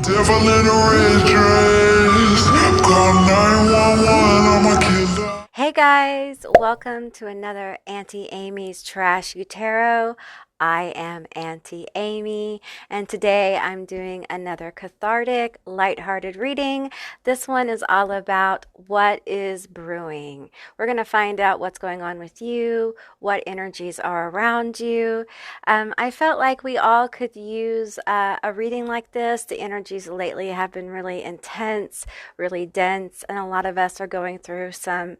Devil in a red dress. Call 911, I'm a killer. Hey guys, welcome to another Auntie Amy's Trashy Tarot. I am Auntie Amy, and today I'm doing another cathartic, lighthearted reading. This one is all about what is brewing. We're going to find out what's going on with you, what energies are around you. I felt like we all could use a reading like this. The energies lately have been really intense, really dense, and a lot of us are going through some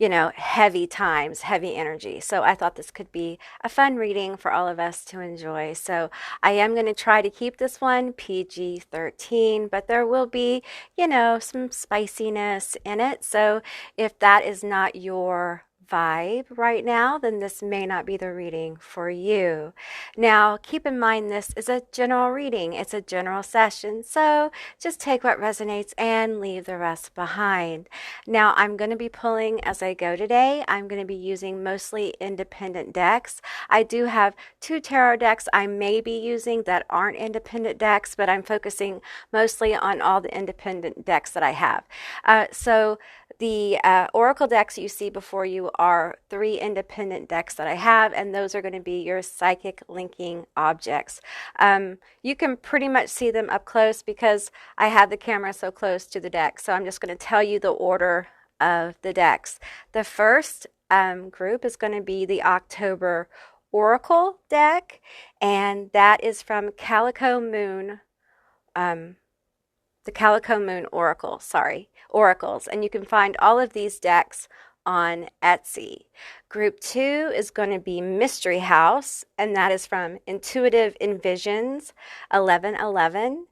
heavy times, heavy energy. So I thought this could be a fun reading for all of us to enjoy. So I am going to try to keep this one PG-13, but there will be, some spiciness in it. So if that is not your vibe right now, then this may not be the reading for you. Now, keep in mind this is a general reading. It's a general session. So just take what resonates and leave the rest behind. Now, I'm going to be pulling as I go today. I'm going to be using mostly independent decks. I do have two tarot decks I may be using that aren't independent decks, but I'm focusing mostly on all the independent decks that I have. So the oracle decks you see before you are 3 independent decks that I have, and those are going to be your psychic linking objects. You can pretty much see them up close because I have the camera so close to the deck. So I'm just going to tell you the order of the decks. The first group is going to be the October Oracle deck, and that is from Calico Moon. The Calico Moon Oracles, and you can find all of these decks on Etsy. Group 2 is going to be Mystery House, and that is from Intuitive Envisions 1111.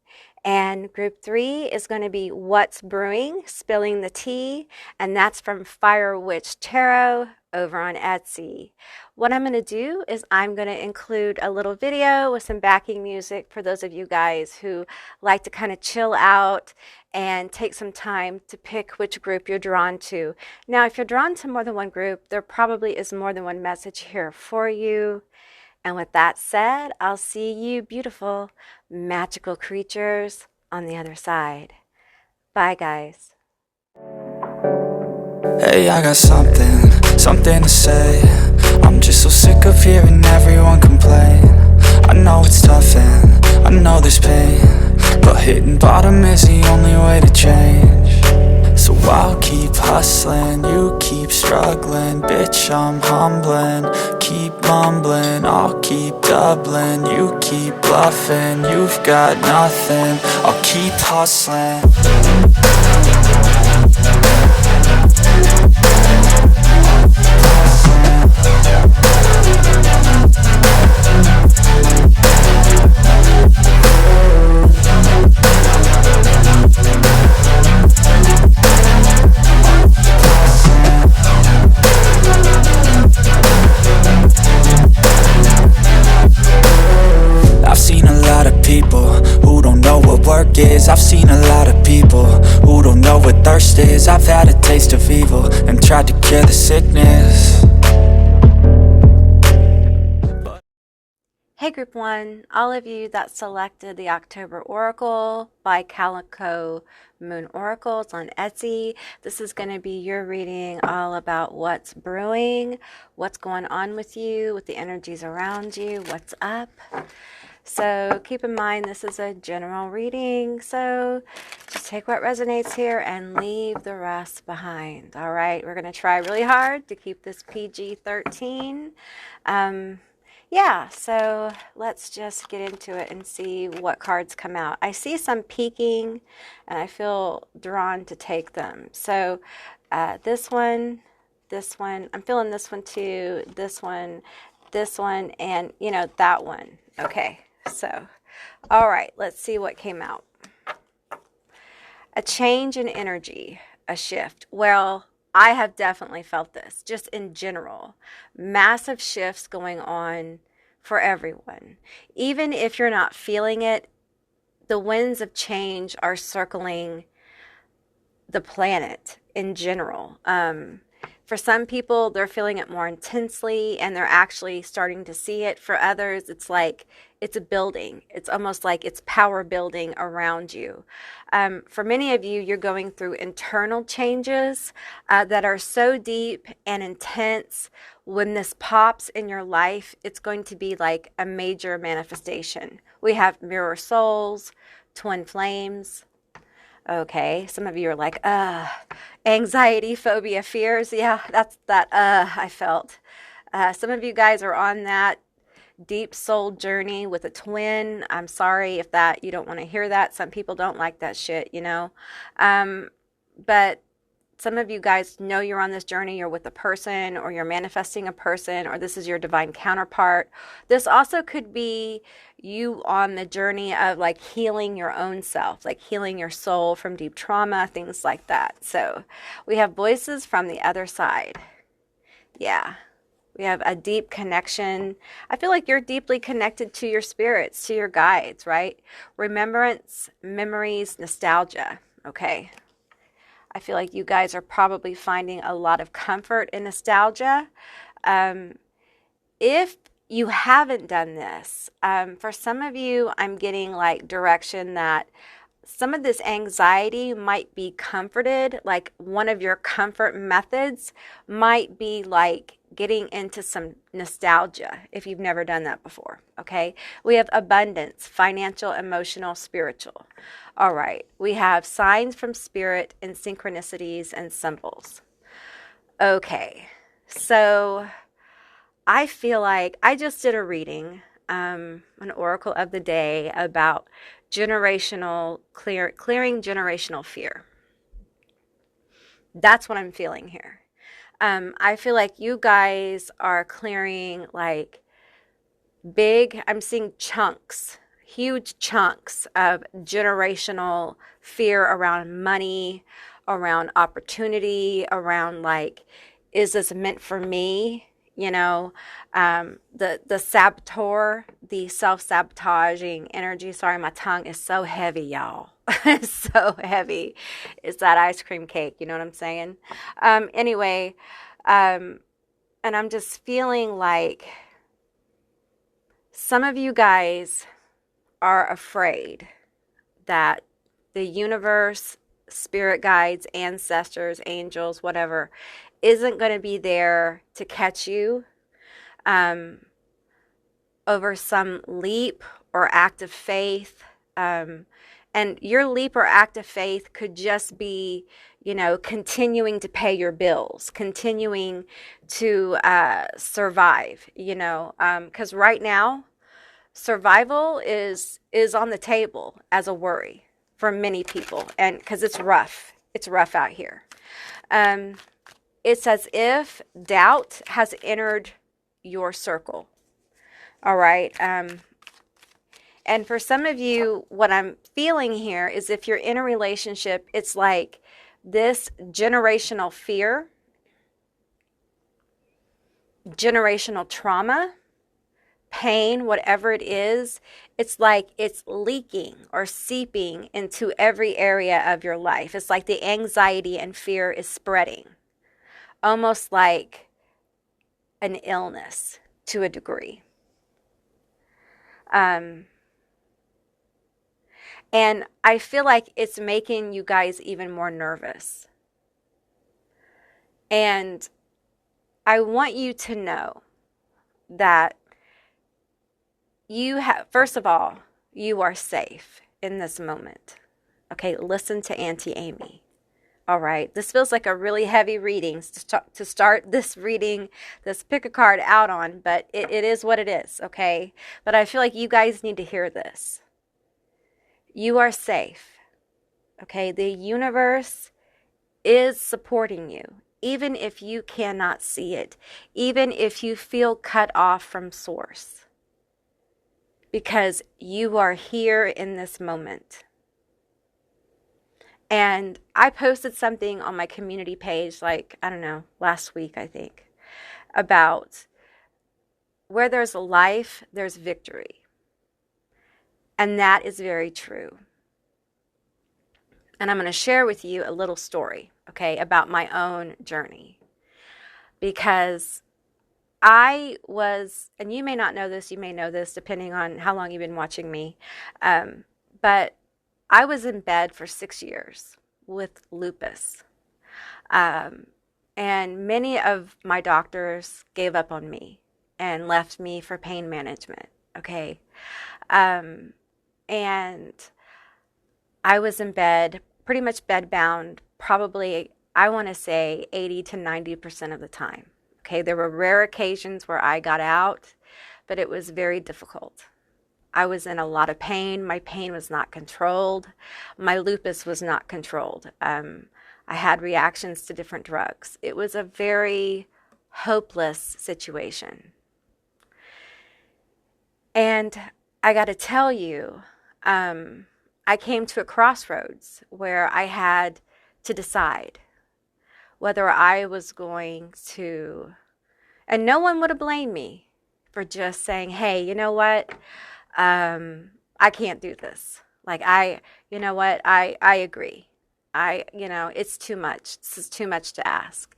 And group 3 is going to be What's Brewing, Spilling the Tea, and that's from Fire Witch Tarot over on Etsy. What I'm going to do is I'm going to include a little video with some backing music for those of you guys who like to kind of chill out and take some time to pick which group you're drawn to. Now, if you're drawn to more than one group, there probably is more than one message here for you. And with that said, I'll see you beautiful, magical creatures on the other side. Bye, guys. Hey, I got something to say. I'm just so sick of hearing everyone complain. I know it's tough and I know there's pain, but hitting bottom is the only way to change. So I'll keep hustling, you keep struggling. Bitch, I'm humbling, keep mumbling. I'll keep doubling, you keep bluffing. You've got nothing, I'll keep hustling. I've seen a lot of people who don't know what work is. I've seen a lot of people who don't know what thirst is. I've had a taste of evil and tried to cure the sickness. Hey Group 1, all of you that selected the October Oracle by Calico Moon Oracles on Etsy, this is going to be your reading all about what's brewing, what's going on with you, with the energies around you, what's up. So keep in mind this is a general reading, so just take what resonates here and leave the rest behind. All right, we're going to try really hard to keep this PG-13. Yeah, so let's just get into it and see what cards come out. I see some peeking, and I feel drawn to take them. So this one, I'm feeling this one too, this one, and, that one. Okay, so, all right, let's see what came out. A change in energy, a shift. Well, I have definitely felt this, just in general. Massive shifts going on for everyone. Even if you're not feeling it, the winds of change are circling the planet in general. For some people, they're feeling it more intensely and they're actually starting to see it. For others, it's like it's a building. It's almost like it's power building around you. For many of you, you're going through internal changes that are so deep and intense. When this pops in your life, it's going to be like a major manifestation. We have mirror souls, twin flames. Okay, some of you are like, anxiety, phobia, fears. Yeah, that's that, I felt. Some of you guys are on that deep soul journey with a twin. I'm sorry if that, you don't want to hear that. Some people don't like that shit, you know. But some of you guys know you're on this journey, you're with a person, or you're manifesting a person, or this is your divine counterpart. This also could be you on the journey of like healing your own self, like healing your soul from deep trauma, things like that. So we have voices from the other side. Yeah. We have a deep connection. I feel like you're deeply connected to your spirits, to your guides, right? Remembrance, memories, nostalgia. Okay. I feel like you guys are probably finding a lot of comfort in nostalgia. If you haven't done this, for some of you, I'm getting like direction that some of this anxiety might be comforted. Like one of your comfort methods might be like getting into some nostalgia if you've never done that before. Okay. We have abundance, financial, emotional, spiritual. All right. We have signs from spirit and synchronicities and symbols. Okay. So I feel like I just did a reading, an oracle of the day about clearing generational fear. That's what I'm feeling here. I feel like you guys are clearing like I'm seeing chunks, huge chunks of generational fear around money, around opportunity, around like, is this meant for me? You know, the saboteur, the self-sabotaging energy. Sorry, my tongue is so heavy, y'all. It's so heavy. It's that ice cream cake. You know what I'm saying? Anyway, and I'm just feeling like some of you guys are afraid that the universe, spirit guides, ancestors, angels, whatever, isn't going to be there to catch you over some leap or act of faith. And your leap or act of faith could just be, you know, continuing to pay your bills, continuing to survive, you know, because right now, survival is on the table as a worry for many people, and because it's rough out here. It's as if doubt has entered your circle. All right. And for some of you, what I'm feeling here is if you're in a relationship, it's like this generational fear, generational trauma, pain, whatever it is, it's like it's leaking or seeping into every area of your life. It's like the anxiety and fear is spreading, almost like an illness to a degree. And I feel like it's making you guys even more nervous. And I want you to know that first of all, you are safe in this moment. Okay, listen to Auntie Amy. All right, this feels like a really heavy reading to start this reading, this pick a card out on, but it is what it is, okay? But I feel like you guys need to hear this. You are safe, okay? The universe is supporting you, even if you cannot see it, even if you feel cut off from source, because you are here in this moment. And I posted something on my community page, like, I don't know, last week, I think, about where there's life, there's victory. And that is very true. And I'm going to share with you a little story, okay, about my own journey. because I was, and you may not know this, you may know this depending on how long you've been watching me, but I was in bed for 6 years with lupus. And many of my doctors gave up on me and left me for pain management. Okay. And I was in bed, pretty much bedbound, probably, I want to say 80 to 90% of the time. Okay. There were rare occasions where I got out, but it was very difficult. I was in a lot of pain. My pain was not controlled. My lupus was not controlled. I had reactions to different drugs. It was a very hopeless situation. And I got to tell you, I came to a crossroads where I had to decide whether I was going to, and no one would have blamed me for just saying, hey, you know what? I can't do this. Like, you know what? I agree. It's too much. This is too much to ask.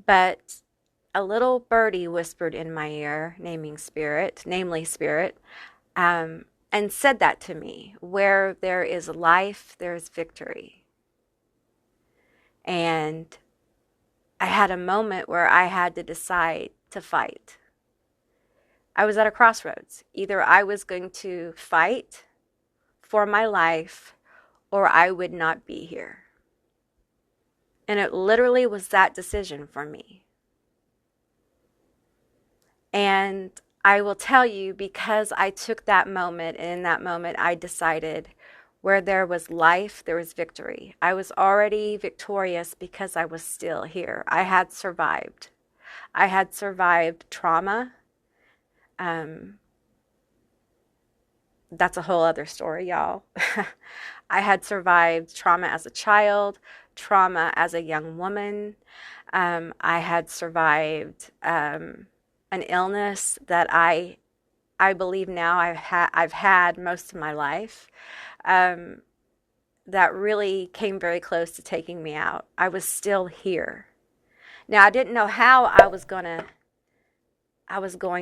But a little birdie whispered in my ear, namely Spirit, and said that to me, where there is life, there is victory. And I had a moment where I had to decide to fight. I was at a crossroads. Either I was going to fight for my life or I would not be here. And it literally was that decision for me. And I will tell you, because I took that moment, and in that moment I decided where there was life, there was victory. I was already victorious because I was still here. I had survived. I had survived trauma. That's a whole other story, y'all. I had survived trauma as a child, trauma as a young woman. I had survived an illness that I believe now I've had most of my life, that really came very close to taking me out. I was still here. Now, I didn't know how I was going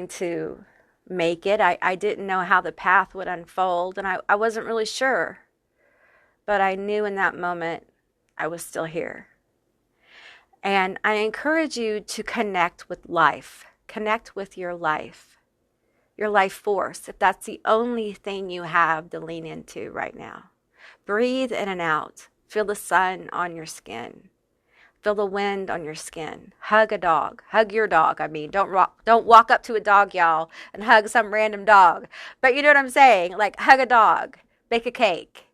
to make it. I didn't know how the path would unfold, and I wasn't really sure. But I knew in that moment I was still here. And I encourage you to connect with life. Connect with your life force, if that's the only thing you have to lean into right now. Breathe in and out. Feel the sun on your skin. Feel the wind on your skin. Hug a dog. Hug your dog. I mean, don't walk up to a dog, y'all, and hug some random dog. But you know what I'm saying? Like, hug a dog. Bake a cake.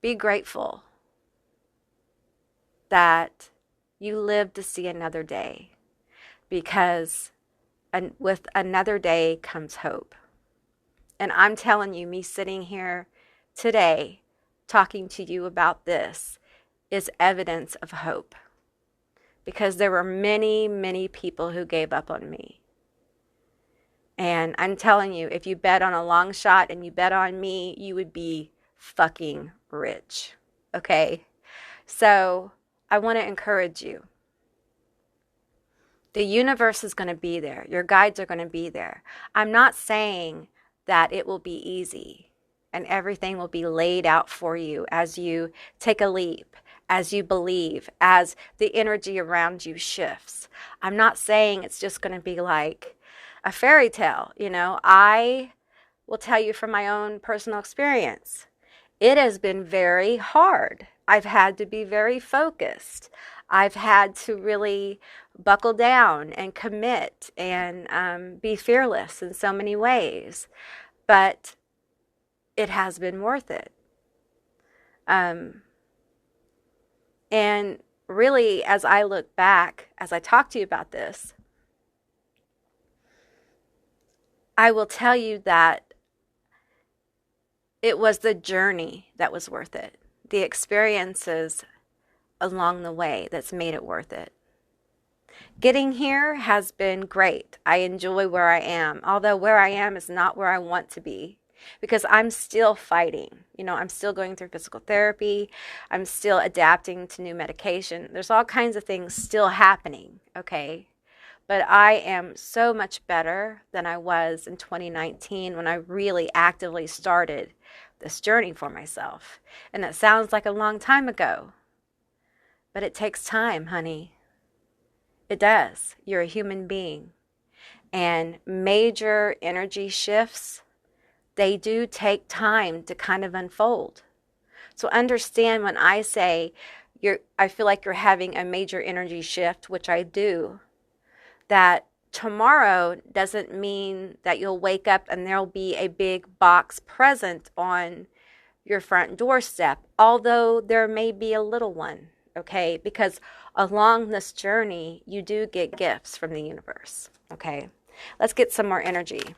Be grateful that you live to see another day, because with another day comes hope. And I'm telling you, me sitting here today talking to you about this is evidence of hope, because there were many, many people who gave up on me. And I'm telling you, if you bet on a long shot and you bet on me, you would be fucking rich. Okay? So I want to encourage you. The universe is going to be there. Your guides are going to be there. I'm not saying that it will be easy and everything will be laid out for you as you take a leap, as you believe, as the energy around you shifts. I'm not saying it's just going to be like a fairy tale. I will tell you from my own personal experience, it has been very hard. I've had to be very focused. I've had to really buckle down and commit and be fearless in so many ways. But it has been worth it. And really, as I look back, as I talk to you about this, I will tell you that it was the journey that was worth it. The experiences along the way that's made it worth it. Getting here has been great. I enjoy where I am, although where I am is not where I want to be, because I'm still fighting. You know, I'm still going through physical therapy. I'm still adapting to new medication. There's all kinds of things still happening, okay? But I am so much better than I was in 2019 when I really actively started this journey for myself. And it sounds like a long time ago, but it takes time, honey. It does. You're a human being. And major energy shifts, they do take time to kind of unfold. So understand when I say I feel like you're having a major energy shift, which I do, that tomorrow doesn't mean that you'll wake up and there'll be a big box present on your front doorstep, although there may be a little one, okay? Because along this journey, you do get gifts from the universe, okay? Let's get some more energy.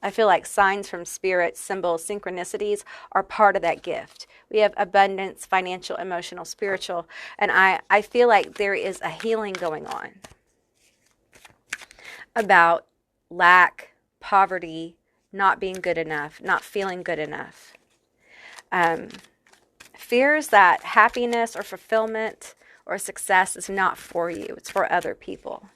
I feel like signs from spirit, symbols, synchronicities are part of that gift. We have abundance, financial, emotional, spiritual, and I feel like there is a healing going on about lack, poverty, not being good enough, not feeling good enough. Fears that happiness or fulfillment or success is not for you. It's for other people.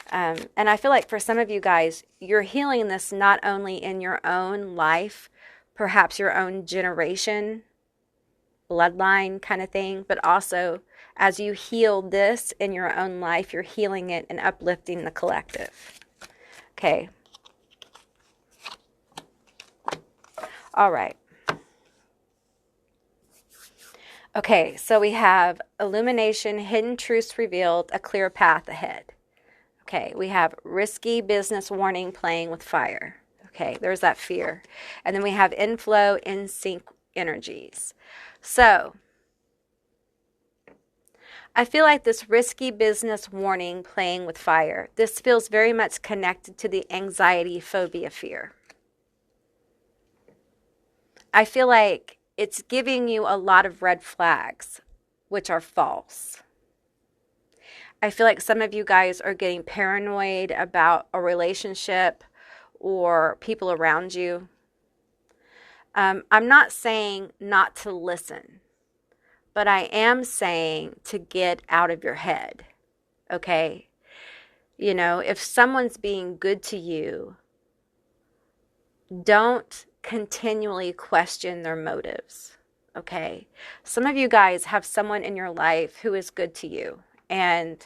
And I feel like for some of you guys, you're healing this not only in your own life, perhaps your own generation, bloodline kind of thing, but also as you heal this in your own life, you're healing it and uplifting the collective. Okay. All right. Okay, so we have illumination, hidden truths revealed, a clear path ahead. Okay, we have risky business warning, playing with fire. Okay, there's that fear. And then we have inflow, in sync energies. So, I feel like this risky business warning, playing with fire, this feels very much connected to the anxiety, phobia, fear. I feel like it's giving you a lot of red flags, which are false. I feel like some of you guys are getting paranoid about a relationship or people around you. I'm not saying not to listen, but I am saying to get out of your head, okay? You know, if someone's being good to you, don't continually question their motives, okay? Some of you guys have someone in your life who is good to you, and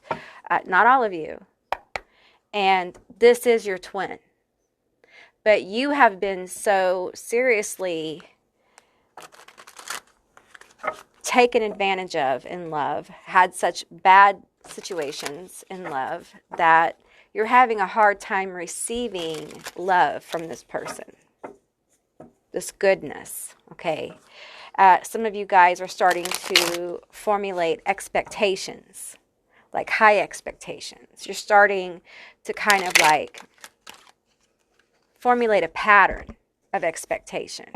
not all of you, and this is your twin, but you have been so seriously taken advantage of in love, had such bad situations in love, that you're having a hard time receiving love from this person. This goodness, okay? Some of you guys are starting to formulate expectations, like high expectations. You're starting to kind of like formulate a pattern of expectation.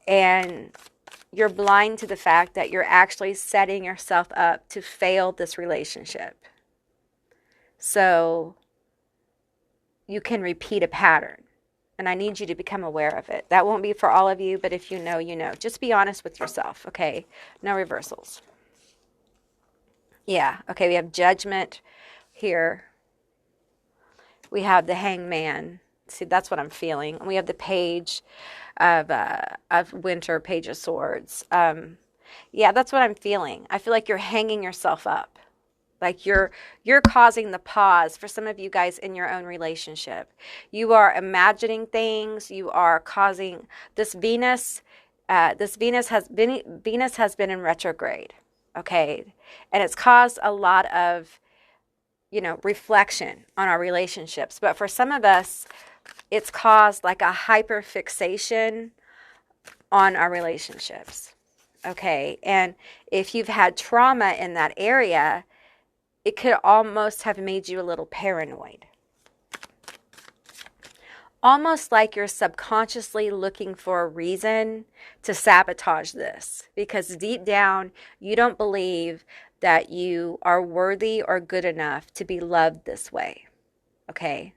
And you're blind to the fact that you're actually setting yourself up to fail this relationship. So you can repeat a pattern. And I need you to become aware of it. That won't be for all of you, but if you know, you know. Just be honest with yourself, okay? No reversals. Yeah, okay, we have judgment here. We have the hangman. See, that's what I'm feeling. We have the page of winter, page of swords. Yeah, that's what I'm feeling. I feel like you're hanging yourself up. Like you're causing the pause for some of you guys in your own relationship. You are imagining things. You are causing this Venus. Venus has been in retrograde, okay, and it's caused a lot of, you know, reflection on our relationships. But for some of us, it's caused like a hyper fixation on our relationships, okay. And if you've had trauma in that area, it could almost have made you a little paranoid. Almost like you're subconsciously looking for a reason to sabotage this. Because deep down, you don't believe that you are worthy or good enough to be loved this way. Okay?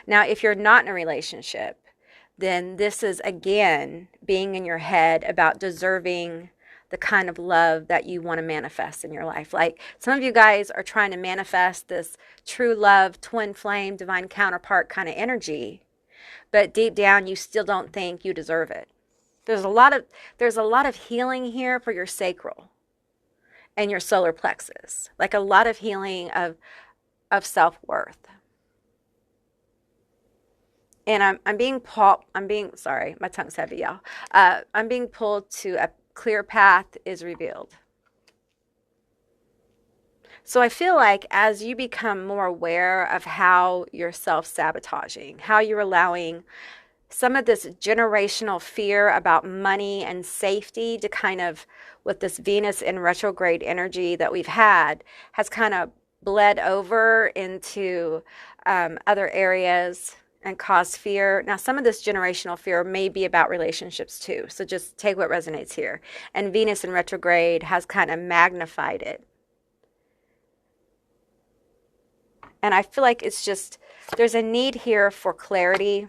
Now, if you're not in a relationship, then this is again being in your head about deserving the kind of love that you want to manifest in your life. Like some of you guys are trying to manifest this true love, twin flame, divine counterpart kind of energy, but deep down you still don't think you deserve it. There's a lot of healing here for your sacral and your solar plexus, like a lot of healing of self-worth. And I'm being sorry, my tongue's heavy, y'all. I'm being pulled to a clear path is revealed. So I feel like as you become more aware of how you're self-sabotaging, how you're allowing some of this generational fear about money and safety to kind of, with this Venus in retrograde energy that we've had, has kind of bled over into other areas and caused fear. Now, some of this generational fear may be about relationships too. So just take what resonates here. And Venus in retrograde has kind of magnified it. And I feel like it's just, there's a need here for clarity.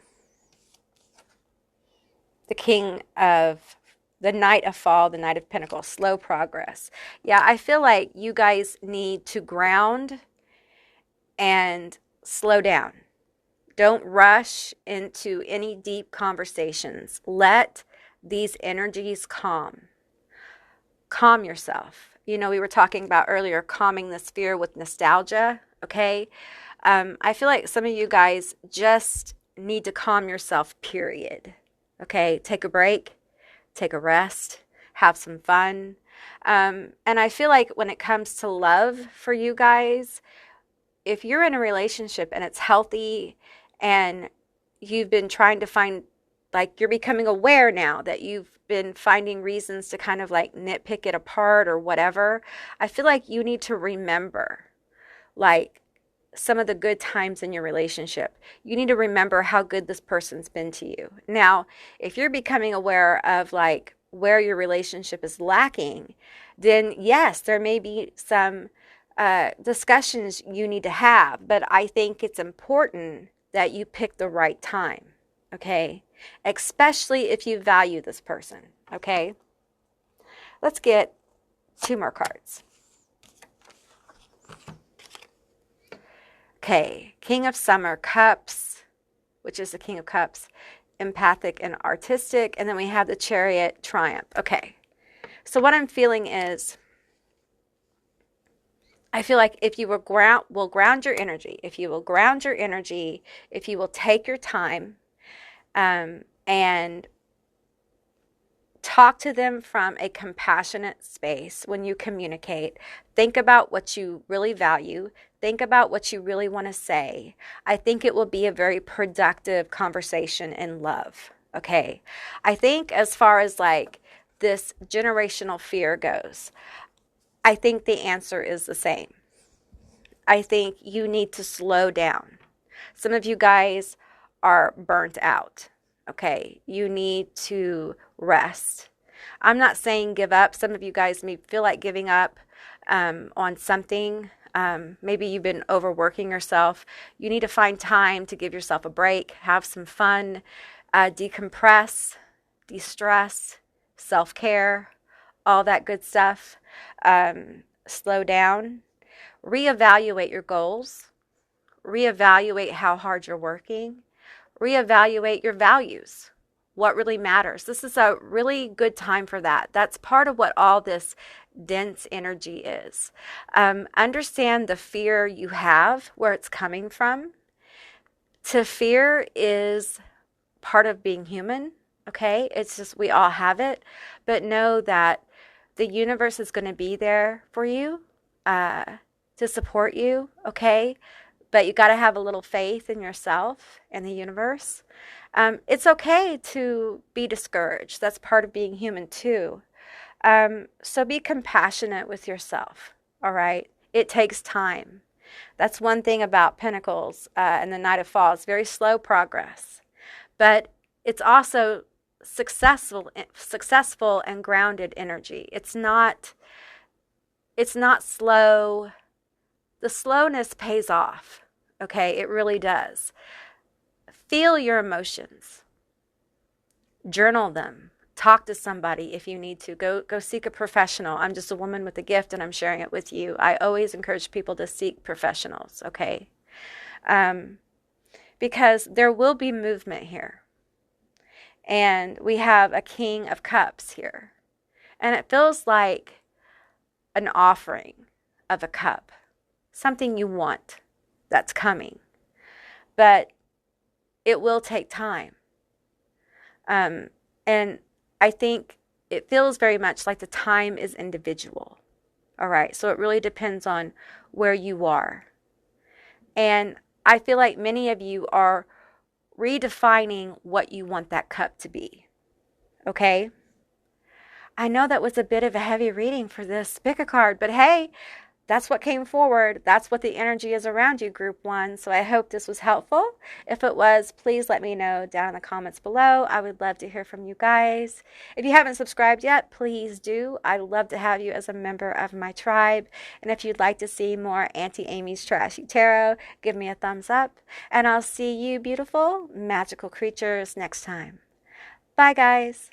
The Knight of Fall, the Knight of Pentacles, slow progress. Yeah, I feel like you guys need to ground and slow down. Don't rush into any deep conversations. Let these energies calm. Calm yourself. You know, we were talking about earlier, calming this fear with nostalgia, okay? I feel like some of you guys just need to calm yourself, period. Okay, take a break, take a rest, have some fun. And I feel like when it comes to love for you guys, if you're in a relationship and it's healthy and you've been trying to find, like you're becoming aware now that you've been finding reasons to kind of like nitpick it apart or whatever, I feel like you need to remember like some of the good times in your relationship. You need to remember how good this person's been to you. Now, if you're becoming aware of like where your relationship is lacking, then yes, there may be some discussions you need to have, but I think it's important that you pick the right time, okay? Especially if you value this person, okay? Let's get 2 more cards. Okay, King of Summer, Cups, which is the King of Cups, empathic and artistic, and then we have the Chariot, Triumph. Okay, so what I'm feeling is, I feel like if you will ground your energy, if you will take your time and talk to them from a compassionate space when you communicate, think about what you really value, think about what you really want to say, I think it will be a very productive conversation in love, okay? I think as far as like this generational fear goes, I think the answer is the same. I think you need to slow down. Some of you guys are burnt out, okay? You need to rest. I'm not saying give up. Some of you guys may feel like giving up on something. Maybe you've been overworking yourself. You need to find time to give yourself a break, have some fun, decompress, de-stress, self-care, all that good stuff. Slow down, reevaluate your goals, reevaluate how hard you're working, reevaluate your values, what really matters. This is a really good time for that. That's part of what all this dense energy is. Understand the fear you have, where it's coming from. To fear is part of being human, okay? It's just we all have it, but know that the universe is going to be there for you to support you, okay? But you got to have a little faith in yourself and the universe. It's okay to be discouraged. That's part of being human too. So be compassionate with yourself, all right? It takes time. That's one thing about Pentacles and the Knight of Falls, very slow progress. But it's also successful and grounded energy. It's not slow. The slowness pays off, okay? It really does. Feel your emotions, Journal them. Talk to somebody if you need to. Go seek a professional. I'm just a woman with a gift and I'm sharing it with you. I always encourage people to seek professionals, okay? Because there will be movement here. And we have a King of Cups here. And it feels like an offering of a cup. Something you want that's coming. But it will take time. And I think it feels very much like the time is individual. All right. So it really depends on where you are. And I feel like many of you are redefining what you want that cup to be. Okay. I know that was a bit of a heavy reading for this pick a card, but hey, that's what came forward. That's what the energy is around you, Group 1. So I hope this was helpful. If it was, please let me know down in the comments below. I would love to hear from you guys. If you haven't subscribed yet, please do. I'd love to have you as a member of my tribe. And if you'd like to see more Auntie Amy's Trashy Tarot, give me a thumbs up. And I'll see you beautiful, magical creatures next time. Bye, guys.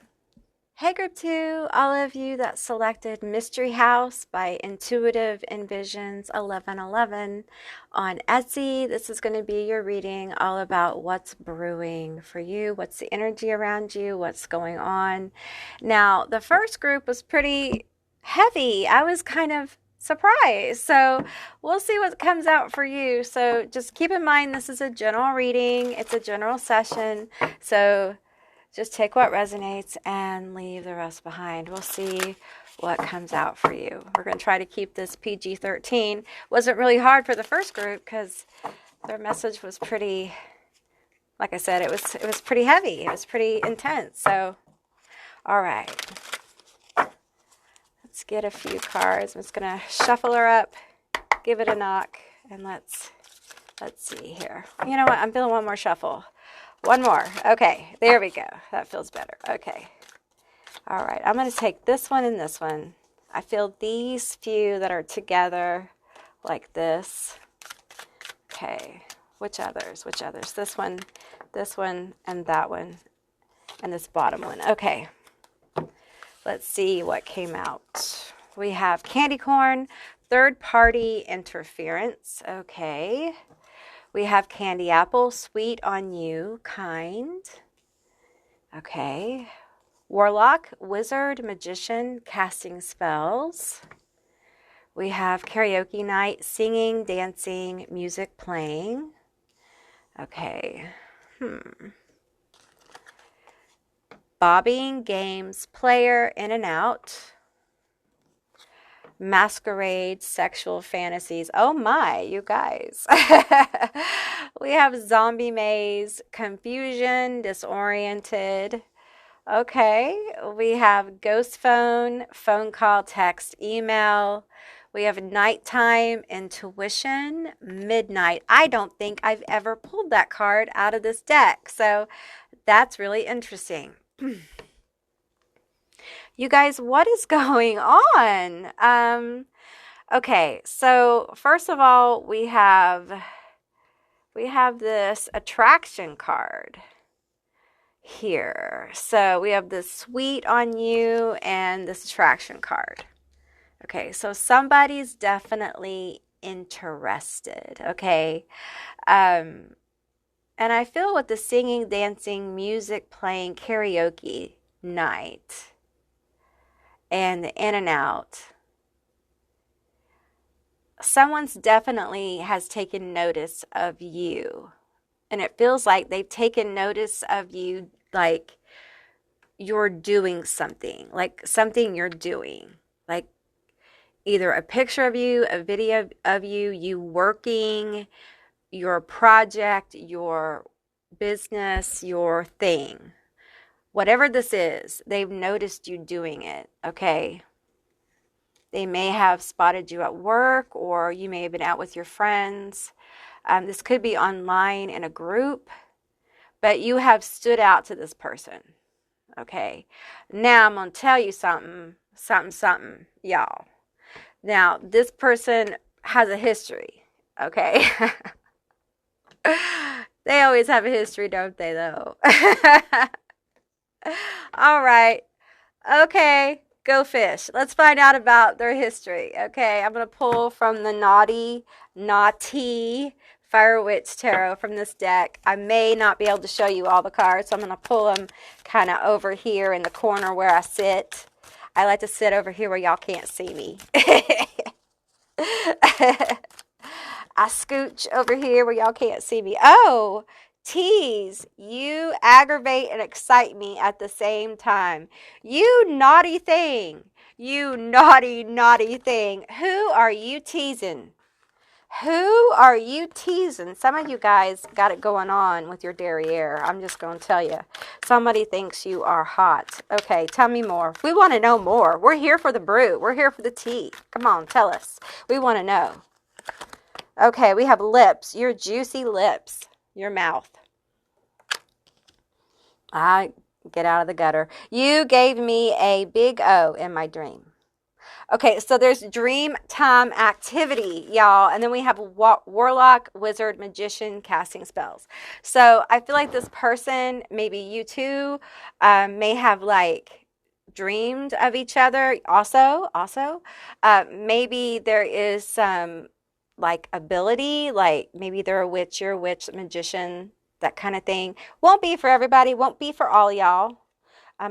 Hey Group 2, all of you that selected Mystery House by Intuitive Envisions 1111 on Etsy. This is going to be your reading all about what's brewing for you, what's the energy around you, what's going on. Now, the first group was pretty heavy. I was kind of surprised. So we'll see what comes out for you. So just keep in mind, this is a general reading. It's a general session. So just take what resonates and leave the rest behind. We'll see what comes out for you. We're going to try to keep this PG-13. Wasn't really hard for the first group because their message was pretty, like I said, it was pretty heavy. It was pretty intense. So, all right. Let's get a few cards. I'm just going to shuffle her up, give it a knock, and let's see here. You know what? I'm feeling one more shuffle. One more. Okay, there we go. That feels better. Okay. All right, I'm going to take this one and this one. I feel these few that are together like this. Okay, which others? Which others? This one, and that one, and this bottom one. Okay, let's see what came out. We have candy corn, third-party interference. Okay. We have candy apple, sweet on you, kind. Okay. Warlock, wizard, magician, casting spells. We have karaoke night, singing, dancing, music playing. Okay. Bobbing, games, player, in and out. Masquerade, sexual fantasies. Oh my, you guys. We have zombie maze, confusion, disoriented. Okay, we have ghost phone, phone call, text, email. We have nighttime, intuition, midnight. I don't think I've ever pulled that card out of this deck, so that's really interesting. You guys, what is going on? Okay, so first of all, we have this attraction card here. So we have this sweet on you and this attraction card. Okay, so somebody's definitely interested, okay? And I feel with the singing, dancing, music playing, karaoke night, and the in and out, someone's definitely has taken notice of you. And it feels like they've taken notice of you, like you're doing something, like something you're doing. Like either a picture of you, a video of you, you working, your project, your business, your thing. Whatever this is, they've noticed you doing it, okay? They may have spotted you at work, or you may have been out with your friends. This could be online in a group, but you have stood out to this person, okay? Now I'm going to tell you something, y'all. Now, this person has a history, okay? They always have a history, don't they, though? All right. Okay. Go fish. Let's find out about their history. Okay. I'm going to pull from the naughty Fire Witch Tarot from this deck. I may not be able to show you all the cards, so I'm going to pull them kind of over here in the corner where I sit. I like to sit over here where y'all can't see me. I scooch over here where y'all can't see me. Oh, tease. You aggravate and excite me at the same time. You naughty thing. You naughty, naughty thing. Who are you teasing? Who are you teasing? Some of you guys got it going on with your derriere. I'm just going to tell you. Somebody thinks you are hot. Okay, tell me more. We want to know more. We're here for the brew. We're here for the tea. Come on, tell us. We want to know. Okay, we have lips. Your juicy lips. Your mouth. Get out of the gutter. You gave me a big O in my dream. Okay, so there's dream time activity, y'all. And then we have warlock, wizard, magician, casting spells. So I feel like this person, maybe you too, may have like dreamed of each other also. Maybe there is some like ability, like maybe they're a witch, you're a witch, magician, that kind of thing. Won't be for everybody, won't be for all y'all.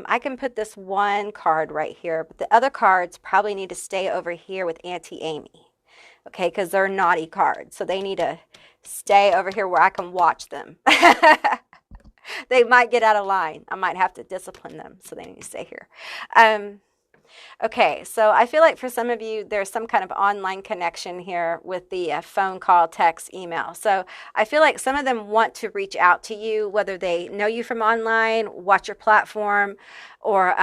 I can put this one card right here, but the other cards probably need to stay over here with Auntie Amy, okay, because they're naughty cards, so they need to stay over here where I can watch them. They might get out of line. I might have to discipline them, so they need to stay here. Okay, so I feel like for some of you, there's some kind of online connection here with the phone call, text, email. So I feel like some of them want to reach out to you, whether they know you from online, watch your platform, or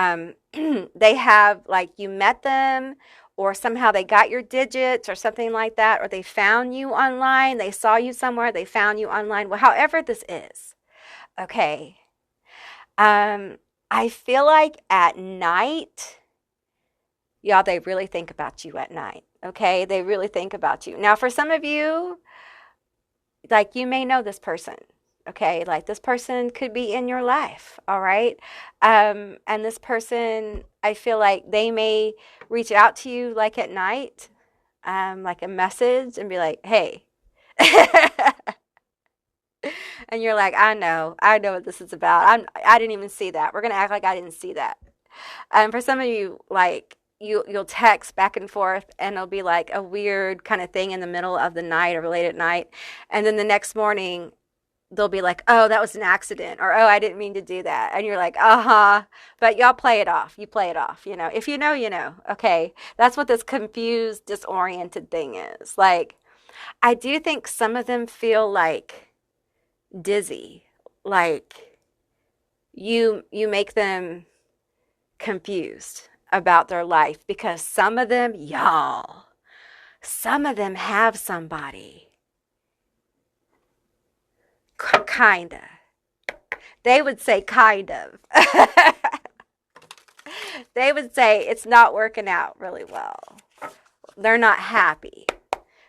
they have, like, you met them, or somehow they got your digits or something like that, or they found you online, they saw you somewhere, they found you online, well, however this is. Okay. I feel like at night, y'all, they really think about you at night, okay? They really think about you. Now, for some of you, like, you may know this person, okay? Like, this person could be in your life, all right? And this person, I feel like they may reach out to you, like, at night, like a message, and be like, hey. And you're like, I know what this is about. I didn't even see that. We're going to act like I didn't see that. For some of you, like, you'll text back and forth, and it'll be like a weird kind of thing in the middle of the night or late at night. And then the next morning, they'll be like, oh, that was an accident, or, oh, I didn't mean to do that. And you're like, uh-huh. But y'all play it off. You play it off, you know. If you know, you know. Okay. That's what this confused, disoriented thing is. Like, I do think some of them feel like dizzy, like you make them confused about their life, because some of them, y'all, some of them have somebody. Kinda. They would say kind of. They would say it's not working out really well. They're not happy.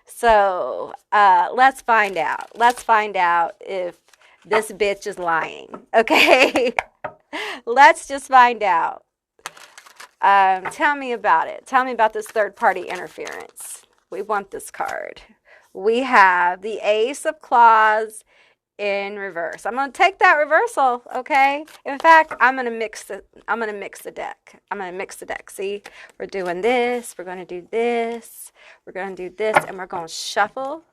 So let's find out. Let's find out if this bitch is lying. Okay? Let's just find out. Tell me about it. Tell me about this third-party interference. We want this card. We have the Ace of Claws in reverse. I'm going to take that reversal, okay? In fact, I'm going to mix the deck. I'm going to mix the deck. See? We're doing this, we're going to do this, we're going to do this, and we're going to shuffle.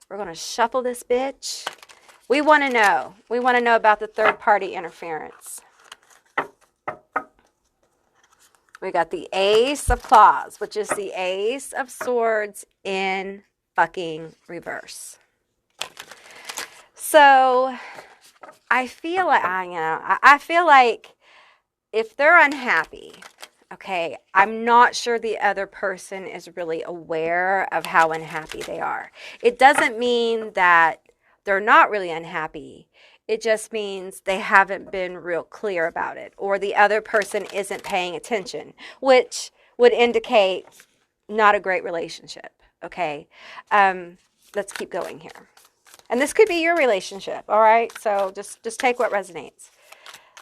We're going to shuffle this bitch. We want to know. We want to know about the third-party interference. We got the Ace of Claws, which is the Ace of Swords in fucking reverse. So I feel like, I feel like if they're unhappy, okay, I'm not sure the other person is really aware of how unhappy they are. It doesn't mean that they're not really unhappy. It just means they haven't been real clear about it, or the other person isn't paying attention, which would indicate not a great relationship, okay? Let's keep going here. And this could be your relationship, all right? So just take what resonates.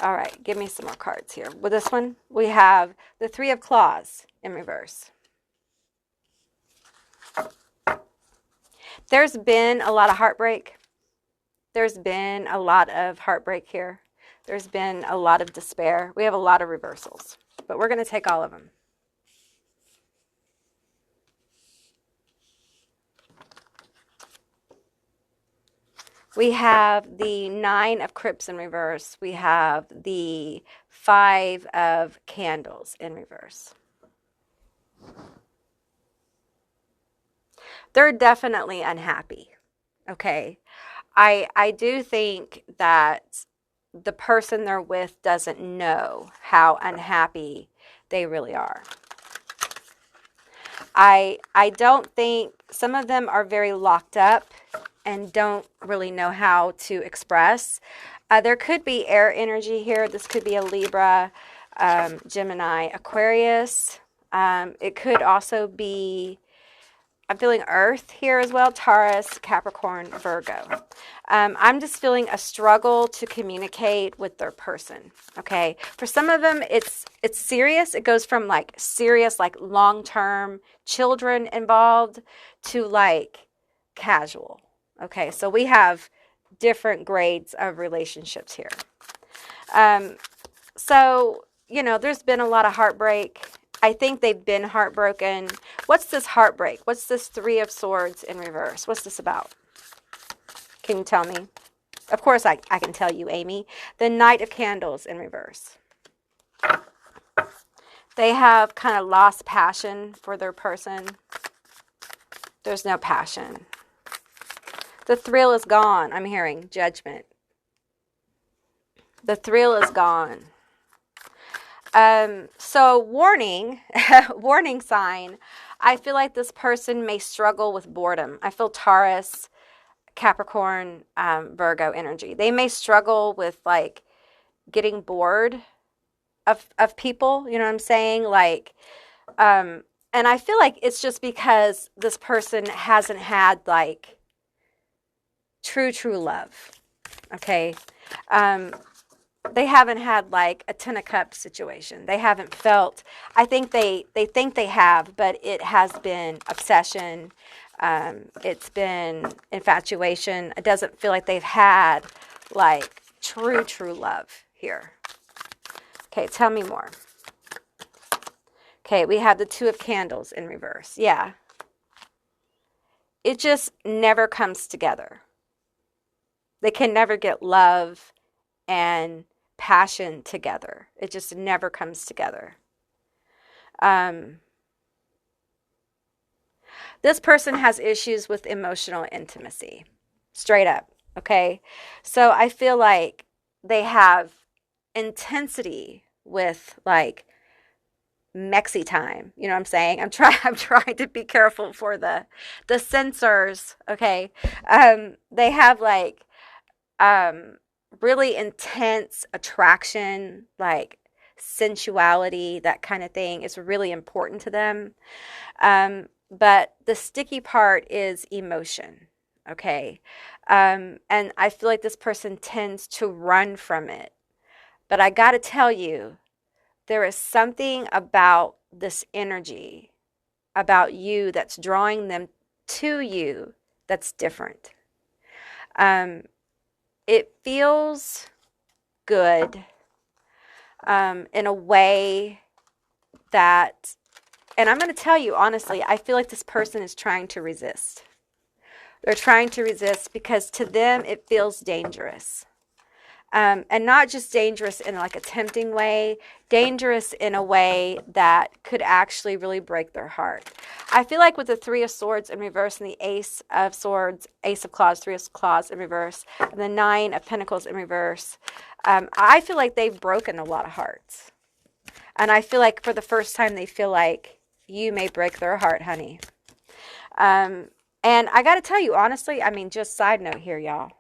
All right, give me some more cards here. With this one, we have the Three of Claws in reverse. There's been a lot of heartbreak. There's been a lot of heartbreak here. There's been a lot of despair. We have a lot of reversals, but we're going to take all of them. We have the Nine of Crips in reverse. We have the Five of Candles in reverse. They're definitely unhappy. Okay. I do think that the person they're with doesn't know how unhappy they really are. I don't think, some of them are very locked up and don't really know how to express. There could be air energy here. This could be a Libra, Gemini, Aquarius. It could also be, I'm feeling Earth here as well, Taurus, Capricorn, Virgo. I'm just feeling a struggle to communicate with their person, okay? For some of them, it's serious. It goes from like serious, like long-term children involved to like casual, okay? So we have different grades of relationships here. So, you know, there's been a lot of heartbreak. I think they've been heartbroken. What's this heartbreak? What's this Three of Swords in reverse? What's this about? Can you tell me? Of course I can tell you, Amy. The Knight of Candles in reverse. They have kind of lost passion for their person. There's no passion. The thrill is gone. I'm hearing Judgment. The thrill is gone. So warning, warning sign. I feel like this person may struggle with boredom. I feel Taurus, Capricorn, Virgo energy. They may struggle with like getting bored of people, you know what I'm saying? Like, and I feel like it's just because this person hasn't had like true love. Okay. They haven't had like a Ten of Cups situation. They haven't felt, I think they think they have, but it has been obsession. It's been infatuation. It doesn't feel like they've had like true love here. Okay, tell me more. Okay, we have the Two of Candles in reverse. Yeah. It just never comes together. They can never get love and passion together. It just never comes together. This person has issues with emotional intimacy. Straight up. Okay. So I feel like they have intensity with like Mexi time. You know what I'm saying? I'm trying to be careful for the censors. Okay. They have like, really intense attraction, like sensuality, that kind of thing is really important to them. But the sticky part is emotion. Okay. And I feel like this person tends to run from it. But I got to tell you, there is something about this energy, about you, that's drawing them to you that's different. It feels good in a way that, and I'm going to tell you honestly, I feel like this person is trying to resist. They're trying to resist because to them it feels dangerous. And not just dangerous in like a tempting way, dangerous in a way that could actually really break their heart. I feel like with the Three of Swords in reverse and the Ace of Swords, Ace of Claws, Three of Claws in reverse, and the Nine of Pentacles in reverse, I feel like they've broken a lot of hearts. And I feel like for the first time they feel like you may break their heart, honey. And I got to tell you, honestly, I mean, just side note here, y'all.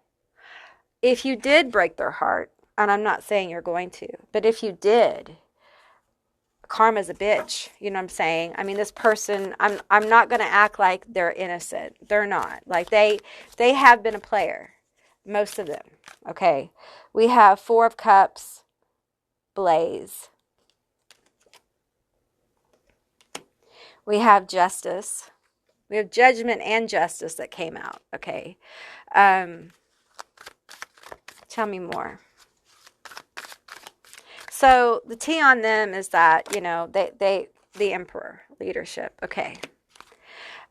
If you did break their heart, and I'm not saying you're going to, but if you did, karma's a bitch. You know what I'm saying? I mean, this person, I'm not going to act like they're innocent. They're not. Like they have been a player, most of them. Okay. We have Four of Cups, blaze. We have justice. We have judgment and justice that came out. Okay. Tell me more. So the T on them is that, you know, the emperor leadership. Okay.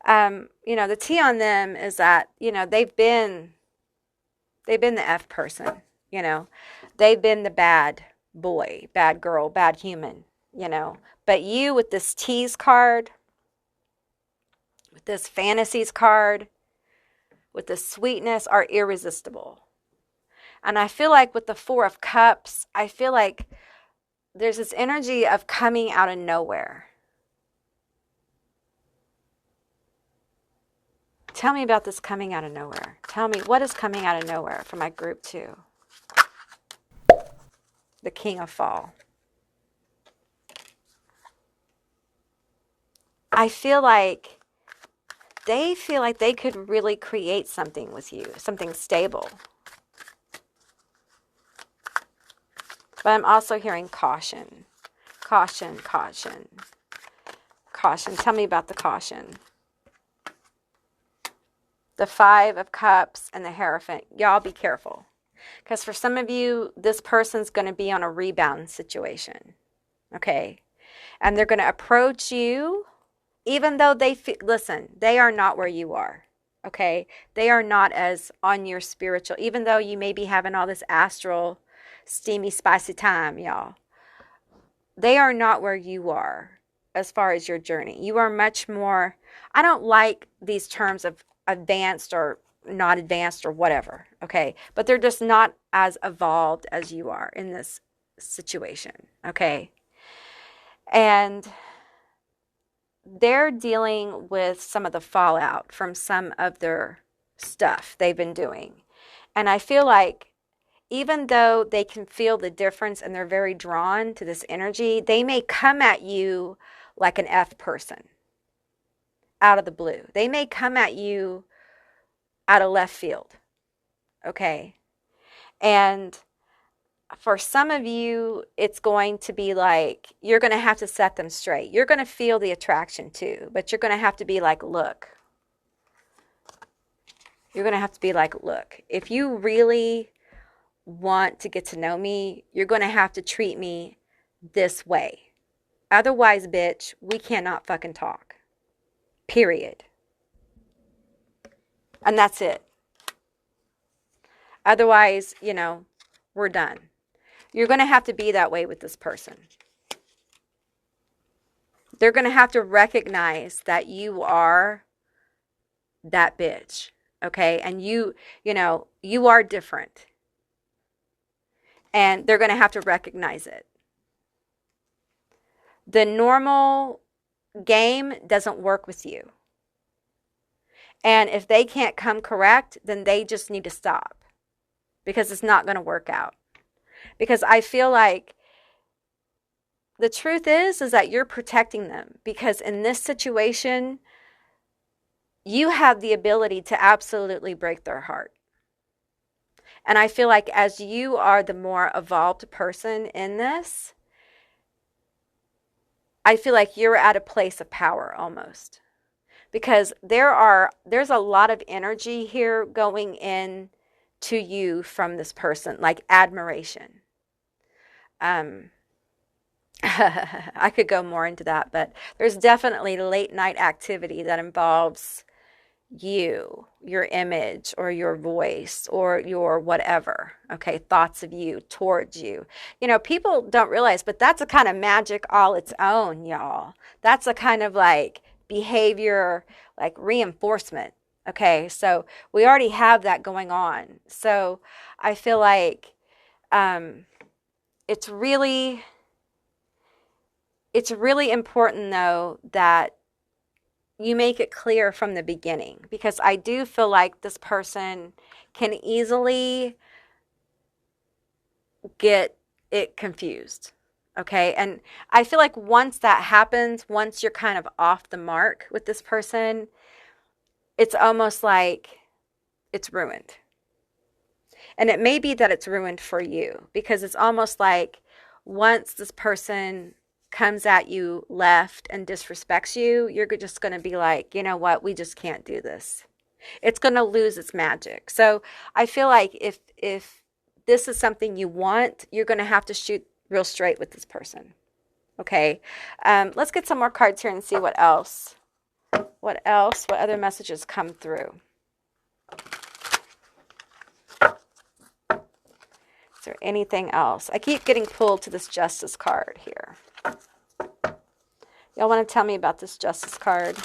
You know, the T on them is that, you know, they've been the F person, you know, they've been the bad boy, bad girl, bad human, you know, but you with this T's card, with this fantasies card, with the sweetness are irresistible. And I feel like with the Four of Cups, I feel like there's this energy of coming out of nowhere. Tell me about this coming out of nowhere. Tell me, what is coming out of nowhere for my group 2? The King of Fall. I feel like they could really create something with you, something stable. But I'm also hearing caution. Caution, caution. Caution. Tell me about the caution. The Five of Cups and the Hierophant. Y'all be careful. Because for some of you, this person's going to be on a rebound situation. Okay? And they're going to approach you, even though listen, they are not where you are. Okay? They are not as on your spiritual, even though you may be having all this astral, steamy, spicy time, y'all. They are not where you are as far as your journey. You are much more, I don't like these terms of advanced or not advanced or whatever, okay? But they're just not as evolved as you are in this situation, okay? And they're dealing with some of the fallout from some of their stuff they've been doing. And I feel like even though they can feel the difference and they're very drawn to this energy, they may come at you like an F person out of the blue. They may come at you out of left field, okay? And for some of you, it's going to be like, you're going to have to set them straight. You're going to feel the attraction too, but you're going to have to be like, look. You're going to have to be like, look, if you really want to get to know me, you're going to have to treat me this way. Otherwise, bitch, we cannot fucking talk. Period. And that's it. Otherwise, you know, we're done. You're going to have to be that way with this person. They're going to have to recognize that you are that bitch. Okay? And you know, you are different. And they're going to have to recognize it. The normal game doesn't work with you. And if they can't come correct, then they just need to stop. Because it's not going to work out. Because I feel like the truth is that you're protecting them. Because in this situation, you have the ability to absolutely break their heart. And I feel like as you are the more evolved person in this, I feel like you're at a place of power almost. Because there's a lot of energy here going in to you from this person, like admiration. I could go more into that, but there's definitely late night activity that involves you, your image or your voice or your whatever, okay, thoughts of you towards you. You know, people don't realize, but that's a kind of magic all its own, y'all. That's a kind of like behavior, like reinforcement. Okay, so we already have that going on. So I feel like it's really important though that you make it clear from the beginning, because I do feel like this person can easily get it confused. Okay, and I feel like once that happens, once you're kind of off the mark with this person, it's almost like it's ruined. And it may be that it's ruined for you, because it's almost like once this person comes at you left and disrespects you, you're just going to be like, you know what, we just can't do this. It's going to lose its magic. So I feel like if this is something you want, you're going to have to shoot real straight with this person. Okay. Let's get some more cards here and see what else. What other messages come through? Is there anything else? I keep getting pulled to this Justice card here. Y'all want to tell me about this Justice card?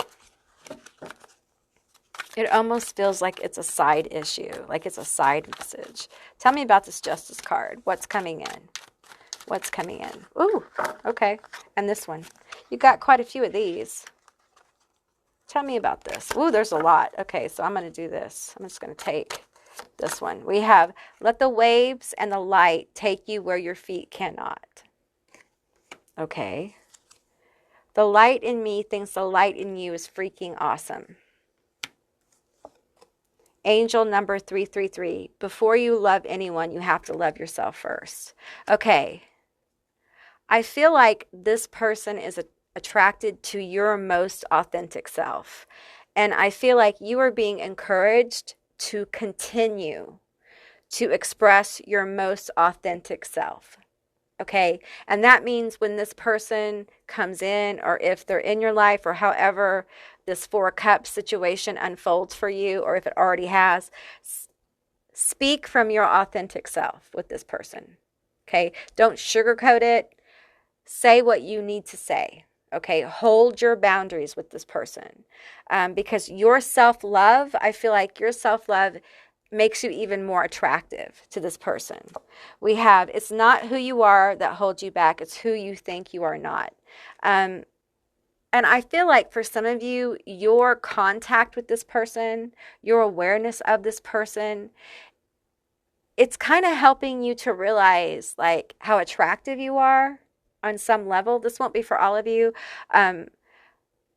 It almost feels like it's a side issue, like it's a side message. Tell me about this Justice card. What's coming in? What's coming in? Ooh, okay. And this one. You got quite a few of these. Tell me about this. Ooh, there's a lot. Okay, so I'm going to do this. I'm just going to take this one. We have, let the waves and the light take you where your feet cannot. Okay. The light in me thinks the light in you is freaking awesome. Angel number 333. Before you love anyone, you have to love yourself first. Okay. I feel like this person is attracted to your most authentic self. And I feel like you are being encouraged to continue to express your most authentic self. Okay. And that means when this person comes in, or if they're in your life, or however this 4 Cups situation unfolds for you, or if it already has, speak from your authentic self with this person. Okay. Don't sugarcoat it. Say what you need to say. Okay. Hold your boundaries with this person. Because your self-love, I feel like your self-love makes you even more attractive to this person. We have, it's not who you are that holds you back. It's who you think you are not. And I feel like for some of you, your contact with this person, your awareness of this person, it's kind of helping you to realize like how attractive you are on some level. This won't be for all of you.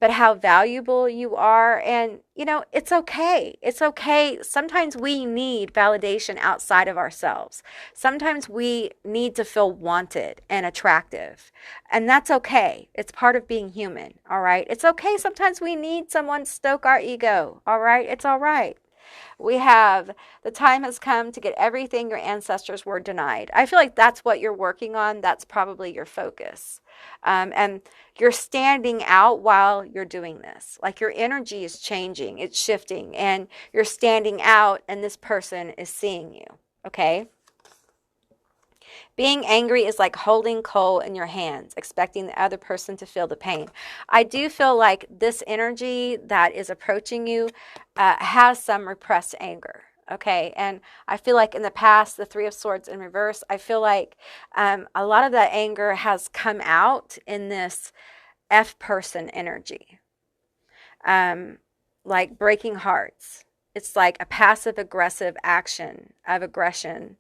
But how valuable you are. And, you know, it's okay. It's okay. Sometimes we need validation outside of ourselves. Sometimes we need to feel wanted and attractive. And that's okay. It's part of being human. All right. It's okay. Sometimes we need someone to stoke our ego. All right. It's all right. We have, the time has come to get everything your ancestors were denied. I feel like that's what you're working on. That's probably your focus. And you're standing out while you're doing this. Like your energy is changing, it's shifting, and you're standing out, and this person is seeing you. Okay? Being angry is like holding coal in your hands, expecting the other person to feel the pain. I do feel like this energy that is approaching you has some repressed anger. Okay, and I feel like in the past, the 3 of Swords in reverse, I feel like a lot of that anger has come out in this F person energy. Like breaking hearts. It's like a passive aggressive action of aggression.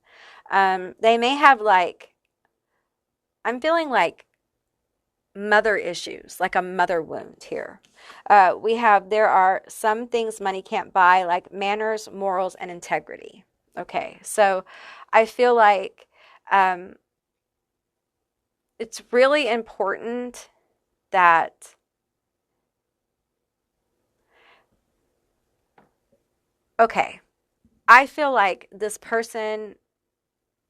They may have like, I'm feeling like mother issues, like a mother wound here. We have, there are some things money can't buy, like manners, morals, and integrity. Okay, so I feel like it's really important that I feel like this person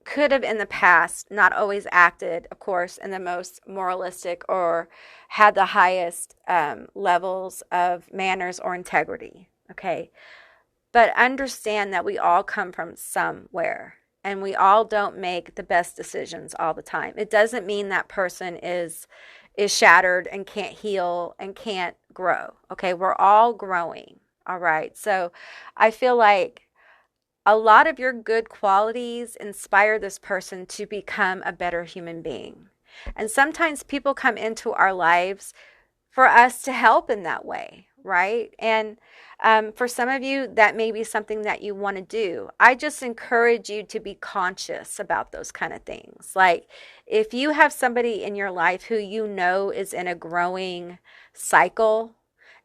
could have in the past not always acted, of course, in the most moralistic or had the highest levels of manners or integrity, okay? But understand that we all come from somewhere, and we all don't make the best decisions all the time. It doesn't mean that person is shattered and can't heal and can't grow, okay? We're all growing, all right? So I feel like a lot of your good qualities inspire this person to become a better human being. And sometimes people come into our lives for us to help in that way, right? And for some of you, that may be something that you want to do. I just encourage you to be conscious about those kind of things. Like if you have somebody in your life who you know is in a growing cycle,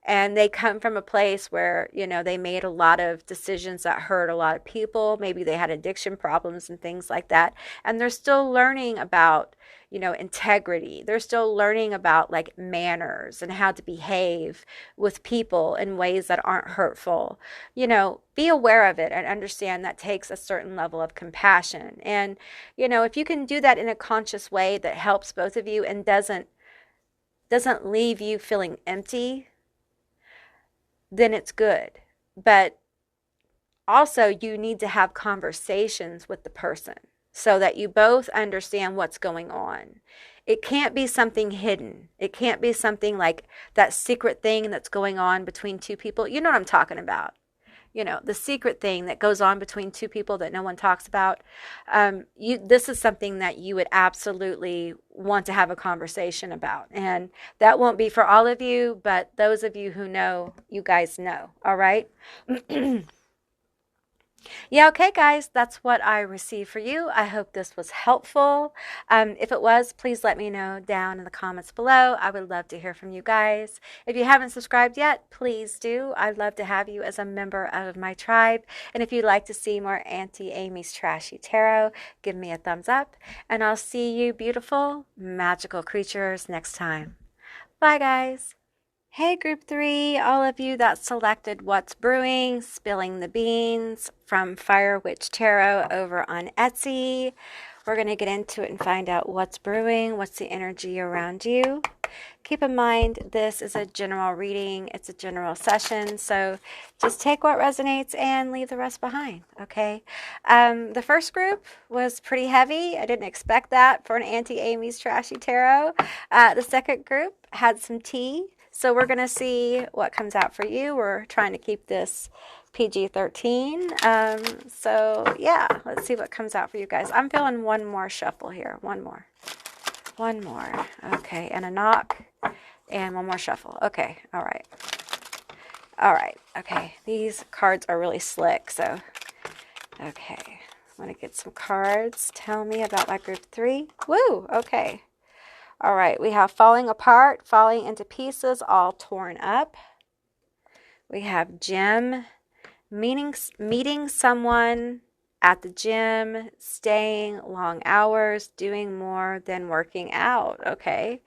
and they come from a place where, you know, they made a lot of decisions that hurt a lot of people. Maybe they had addiction problems and things like that. And they're still learning about, you know, integrity. They're still learning about like manners and how to behave with people in ways that aren't hurtful. You know, be aware of it and understand that takes a certain level of compassion. And, you know, if you can do that in a conscious way that helps both of you and doesn't leave you feeling empty, then it's good. But also, you need to have conversations with the person so that you both understand what's going on. It can't be something hidden. It can't be something like that secret thing that's going on between two people. You know what I'm talking about. You know, the secret thing that goes on between two people that no one talks about. This is something that you would absolutely want to have a conversation about. And that won't be for all of you, but those of you who know, you guys know. All right? Yeah, okay, guys, that's what I received for you. I hope this was helpful. If it was, please let me know down in the comments below. I would love to hear from you guys. If you haven't subscribed yet, please do. I'd love to have you as a member of my tribe. And if you'd like to see more Auntie Amy's Trashy Tarot, give me a thumbs up. And I'll see you beautiful, magical creatures next time. Bye, guys. Hey, Group 3, all of you that selected What's Brewing, Spilling the Beans from Fire Witch Tarot over on Etsy. We're going to get into it and find out what's brewing, what's the energy around you. Keep in mind, this is a general reading. It's a general session, so just take what resonates and leave the rest behind, okay? The first group was pretty heavy. I didn't expect that for an Auntie Amy's Trashy Tarot. The second group had some tea. So we're going to see what comes out for you. We're trying to keep this PG-13. So yeah, let's see what comes out for you guys. I'm feeling one more shuffle here. One more. Okay, and a knock. And one more shuffle. Okay, all right. Okay, these cards are really slick. So, okay. I want to get some cards. Tell me about my group 3. Woo, okay. All right, we have falling apart, falling into pieces, all torn up. We have gym, meeting someone at the gym, staying long hours, doing more than working out. Okay,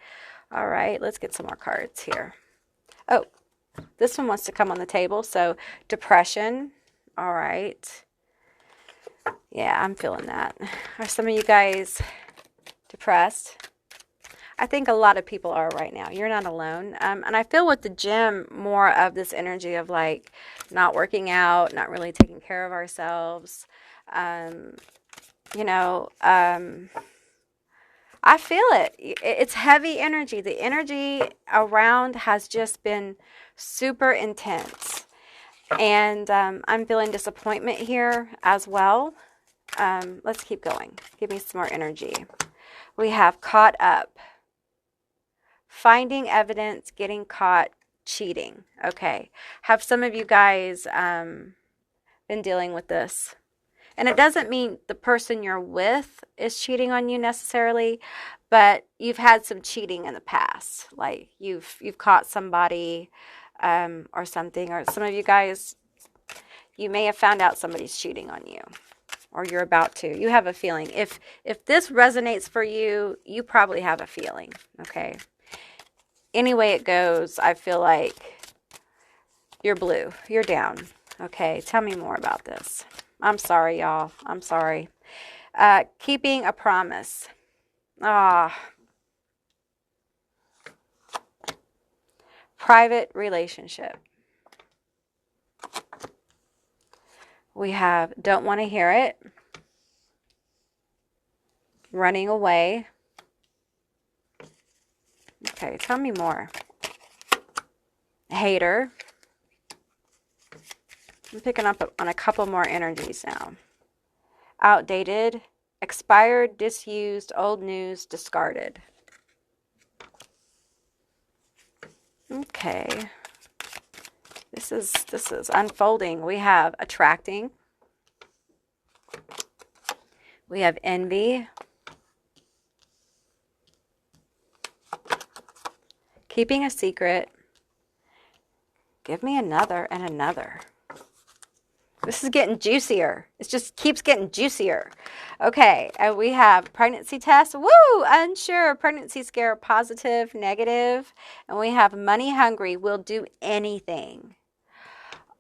all right, let's get some more cards here. Oh, this one wants to come on the table, so depression. All right. Yeah, I'm feeling that. Are some of you guys depressed? I think a lot of people are right now. You're not alone. And I feel with the gym more of this energy of like not working out, not really taking care of ourselves. You know, I feel it. It's heavy energy. The energy around has just been super intense. And I'm feeling disappointment here as well. Let's keep going. Give me some more energy. We have caught up. Finding evidence, getting caught, cheating. Okay. Have some of you guys been dealing with this? And it doesn't mean the person you're with is cheating on you necessarily, but you've had some cheating in the past. Like you've caught somebody or something. Or some of you guys, you may have found out somebody's cheating on you. Or you're about to. You have a feeling. If this resonates for you, you probably have a feeling. Okay. Any way it goes, I feel like you're blue. You're down. Okay, tell me more about this. I'm sorry, y'all. I'm sorry. Keeping a promise. Private relationship. We have don't want to hear it. Running away. Okay, tell me more. Hater. I'm picking up on a couple more energies now. Outdated. Expired, disused, old news, discarded. Okay. This is unfolding. We have attracting. We have envy. Keeping a secret. Give me another and another. This is getting juicier. It just keeps getting juicier. Okay, and we have pregnancy test. Woo! Unsure. Pregnancy scare. Positive, negative. And we have money hungry. Will do anything.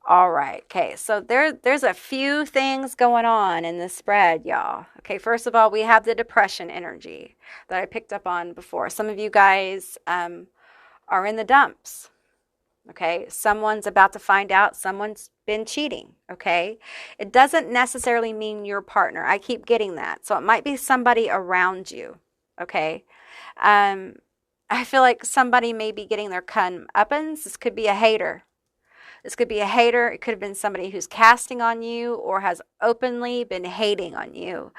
All right. Okay, so there's a few things going on in this spread, y'all. Okay, first of all, we have the depression energy that I picked up on before. Some of you guys are in the dumps. Okay, someone's about to find out someone's been cheating. Okay, it doesn't necessarily mean your partner. I keep getting that. So it might be somebody around you. Okay, I feel like somebody may be getting their comeuppance. This could be a hater. This could be a hater. It could have been somebody who's casting on you or has openly been hating on you.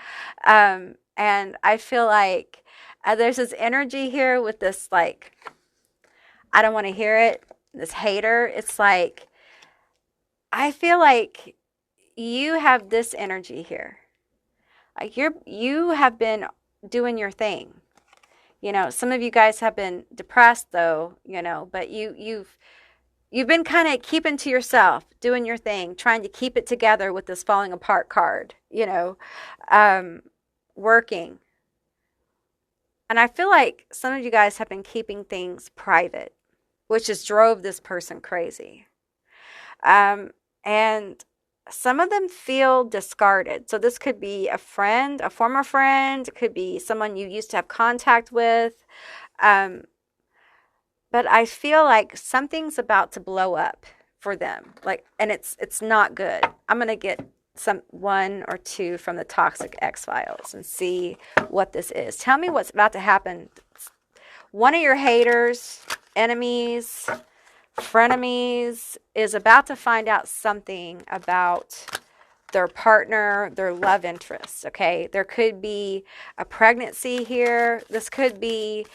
And I feel like there's this energy here with this, like, I don't want to hear it. This hater, it's like, I feel like you have this energy here. Like you have been doing your thing. You know, some of you guys have been depressed though, you know, but you've been kind of keeping to yourself, doing your thing, trying to keep it together with this falling apart card, you know, working. And I feel like some of you guys have been keeping things private, which has drove this person crazy. And some of them feel discarded. So this could be a friend, a former friend. It could be someone you used to have contact with. But I feel like something's about to blow up for them. Like, and it's not good. I'm going to get one or two from the Toxic X-Files and see what this is. Tell me what's about to happen. One of your haters, enemies, frenemies is about to find out something about their partner, their love interest, okay? There could be a pregnancy here. This could be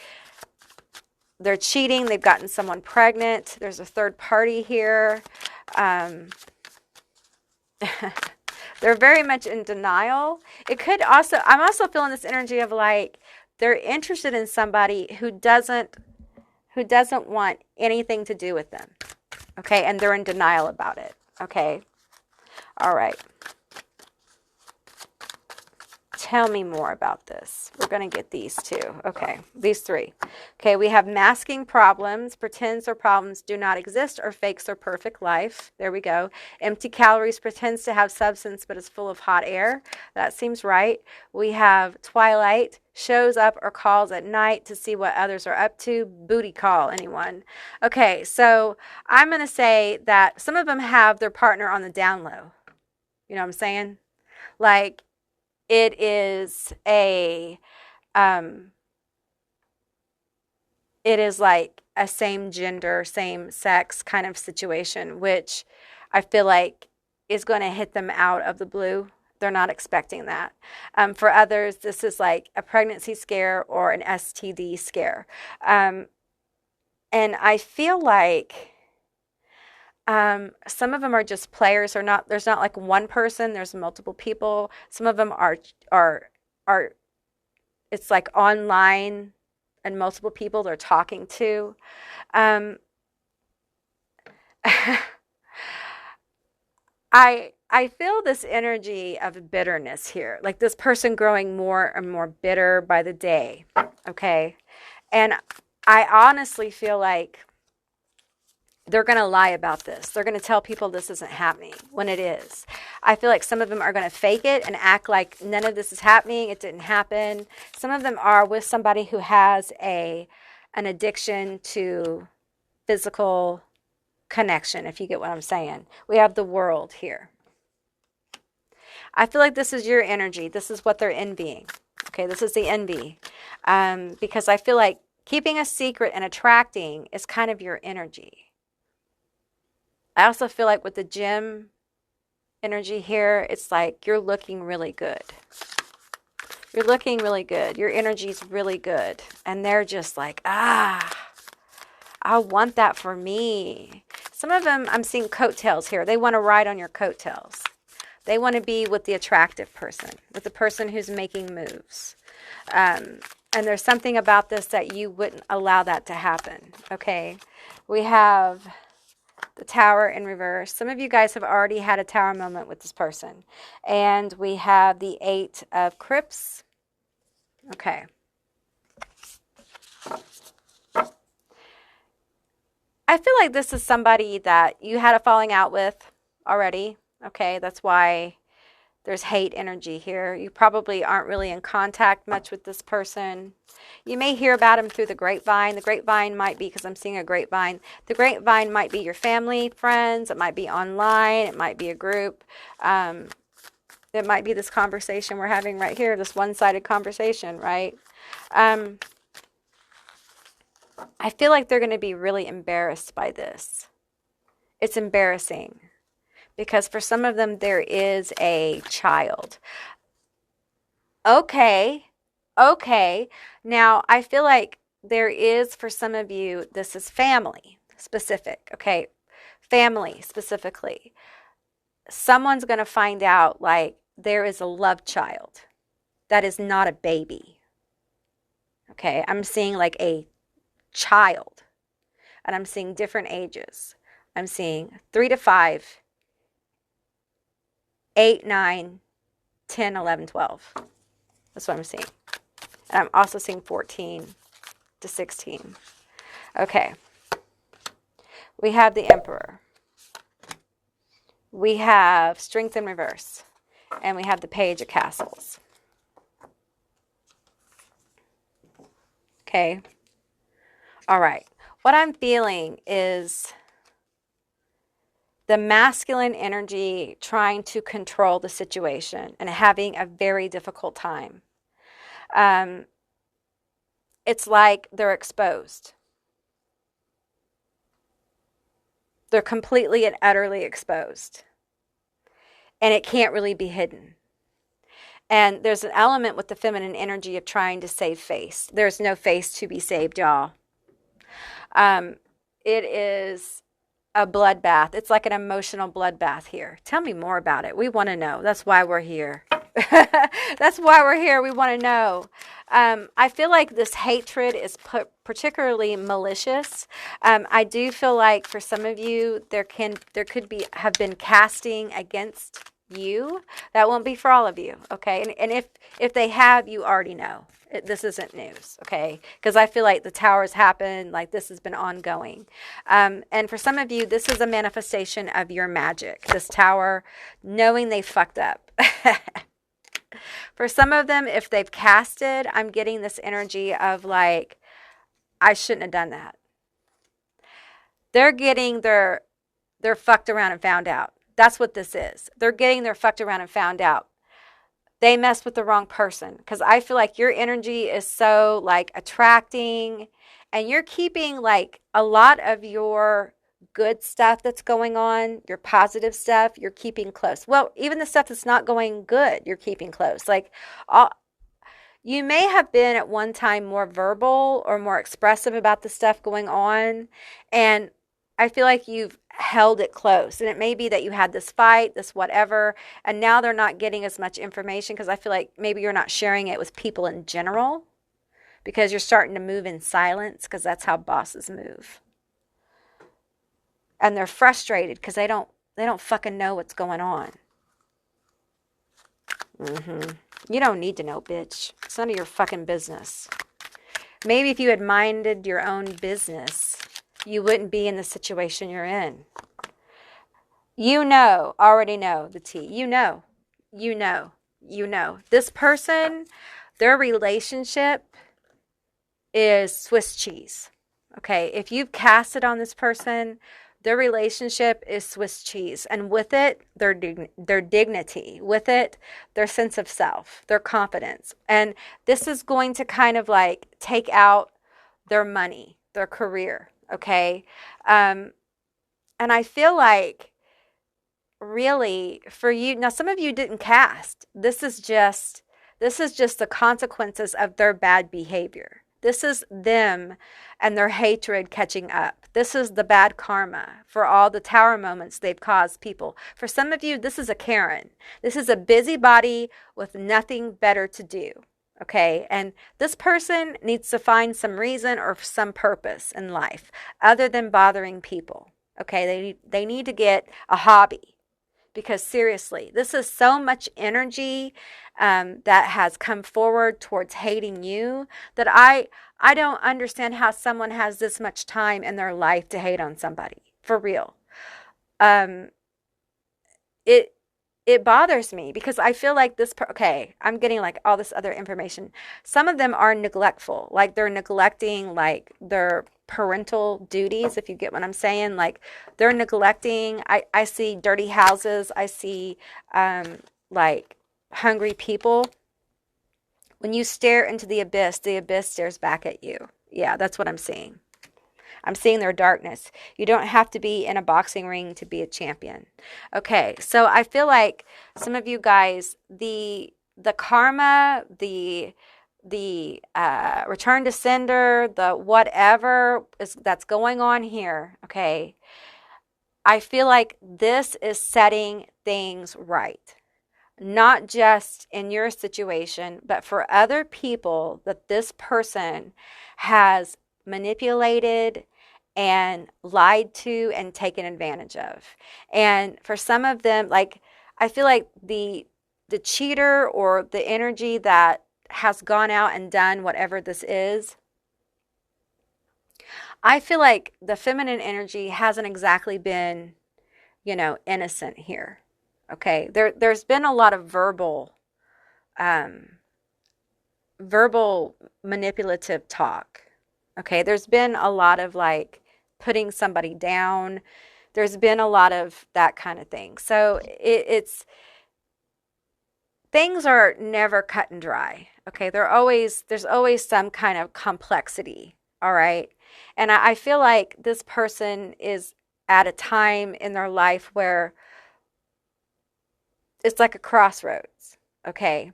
they're cheating. They've gotten someone pregnant. There's a third party here. They're very much in denial. It could also, I'm also feeling this energy of like they're interested in somebody who doesn't want anything to do with them. Okay, and they're in denial about it. Okay. All right. Tell me more about this. We're going to get these two. Okay, these three. Okay, we have masking problems, pretends or problems do not exist, or fakes their perfect life. There we go. Empty calories, pretends to have substance but is full of hot air. That seems right. We have Twilight, shows up or calls at night to see what others are up to. Booty call, anyone? Okay, so I'm going to say that some of them have their partner on the down low. You know what I'm saying? Like, it is a, it is like a same gender, same sex kind of situation, which I feel like is going to hit them out of the blue. They're not expecting that. For others, this is like a pregnancy scare or an STD scare. And I feel like some of them are just players, or not. There's not like one person. There's multiple people. Some of them are. It's like online, and multiple people they're talking to. I feel this energy of bitterness here, like this person growing more and more bitter by the day. Okay, and I honestly feel like they're going to lie about this. They're going to tell people this isn't happening when it is. I feel like some of them are going to fake it and act like none of this is happening. It didn't happen. Some of them are with somebody who has an addiction to physical connection, if you get what I'm saying. We have the World here. I feel like this is your energy. This is what they're envying. Okay, this is the envy. Because I feel like keeping a secret and attracting is kind of your energy. I also feel like with the gym energy here, it's like you're looking really good. You're looking really good. Your energy's really good. And they're just like, I want that for me. Some of them, I'm seeing coattails here. They want to ride on your coattails. They want to be with the attractive person, with the person who's making moves. And there's something about this that you wouldn't allow that to happen. Okay. We have the Tower in reverse. Some of you guys have already had a Tower moment with this person. And we have the Eight of Crypts. Okay. I feel like this is somebody that you had a falling out with already. Okay, that's why there's hate energy here. You probably aren't really in contact much with this person. You may hear about him through the grapevine. The grapevine might be, because I'm seeing a grapevine, the grapevine might be your family, friends. It might be online. It might be a group. It might be this conversation we're having right here, this one-sided conversation, right? I feel like they're going to be really embarrassed by this. It's embarrassing because for some of them, there is a child. Okay. Now, I feel like there is, for some of you, this is family specific. Okay. Family specifically. Someone's going to find out like there is a love child that is not a baby. Okay. I'm seeing like a child, and I'm seeing different ages. I'm seeing 3 to 5, 8, 9, 10, 11, 12. That's what I'm seeing. And I'm also seeing 14 to 16. Okay. We have the Emperor. We have Strength in reverse. And we have the Page of Castles. Okay. All right. What I'm feeling is the masculine energy trying to control the situation and having a very difficult time. It's like they're exposed. They're completely and utterly exposed. And it can't really be hidden. And there's an element with the feminine energy of trying to save face. There's no face to be saved, y'all. It is a bloodbath. It's like an emotional bloodbath here. Tell me more about it. We want to know. That's why we're here. That's why we're here. We want to know. I feel like this hatred is particularly malicious. I do feel like for some of you, there could have been casting against you. That won't be for all of you, okay? And if they have, you already know. This isn't news, okay? Because I feel like the towers happen, like this has been ongoing. And for some of you, this is a manifestation of your magic. This tower, knowing they fucked up. For some of them, if they've casted, I'm getting this energy of like, I shouldn't have done that. They're getting their fucked around and found out. That's what this is. They're getting their fucked around and found out. They messed with the wrong person, because I feel like your energy is so like attracting, and you're keeping like a lot of your good stuff that's going on, your positive stuff, you're keeping close. Well, even the stuff that's not going good, you're keeping close. Like you may have been at one time more verbal or more expressive about the stuff going on, and I feel like you've held it close. And it may be that you had this fight, this whatever, and now they're not getting as much information because I feel like maybe you're not sharing it with people in general because you're starting to move in silence, because that's how bosses move. And they're frustrated because they don't fucking know what's going on. You don't need to know, bitch. It's none of your fucking business. Maybe if you had minded your own business, you wouldn't be in the situation you're in. You know, already know the tea. You know. This person, their relationship is Swiss cheese. Okay, if you've casted on this person, their relationship is Swiss cheese. And with it, their dignity. With it, their sense of self, their confidence. And this is going to kind of like take out their money, their career. Okay. And I feel like really for you, now some of you didn't cast. This is just the consequences of their bad behavior. This is them and their hatred catching up. This is the bad karma for all the tower moments they've caused people. For some of you, this is a Karen. This is a busybody with nothing better to do. Okay, and this person needs to find some reason or some purpose in life other than bothering people. Okay, they need to get a hobby, because seriously, this is so much energy that has come forward towards hating you, that I don't understand how someone has this much time in their life to hate on somebody, for real. Um, it it bothers me because I feel like okay, I'm getting like all this other information. Some of them are neglectful, like they're neglecting like their parental duties, if you get what I'm saying. Like they're neglecting, I see dirty houses, I see like hungry people. When you stare into the abyss stares back at you. Yeah, that's what I'm seeing. I'm seeing their darkness. You don't have to be in a boxing ring to be a champion. Okay, so I feel like some of you guys, the karma, the return to sender, the whatever that's going on here, okay, I feel like this is setting things right. Not just in your situation, but for other people that this person has manipulated and lied to and taken advantage of. And for some of them, like I feel like the cheater or the energy that has gone out and done whatever this is, I feel like the feminine energy hasn't exactly been, innocent here. Okay, there's been a lot of um, verbal manipulative talk. Okay, there's been a lot of like putting somebody down. There's been a lot of that kind of thing. So it's things are never cut and dry. Okay, there's always some kind of complexity. All right, and I feel like this person is at a time in their life where it's like a crossroads. Okay.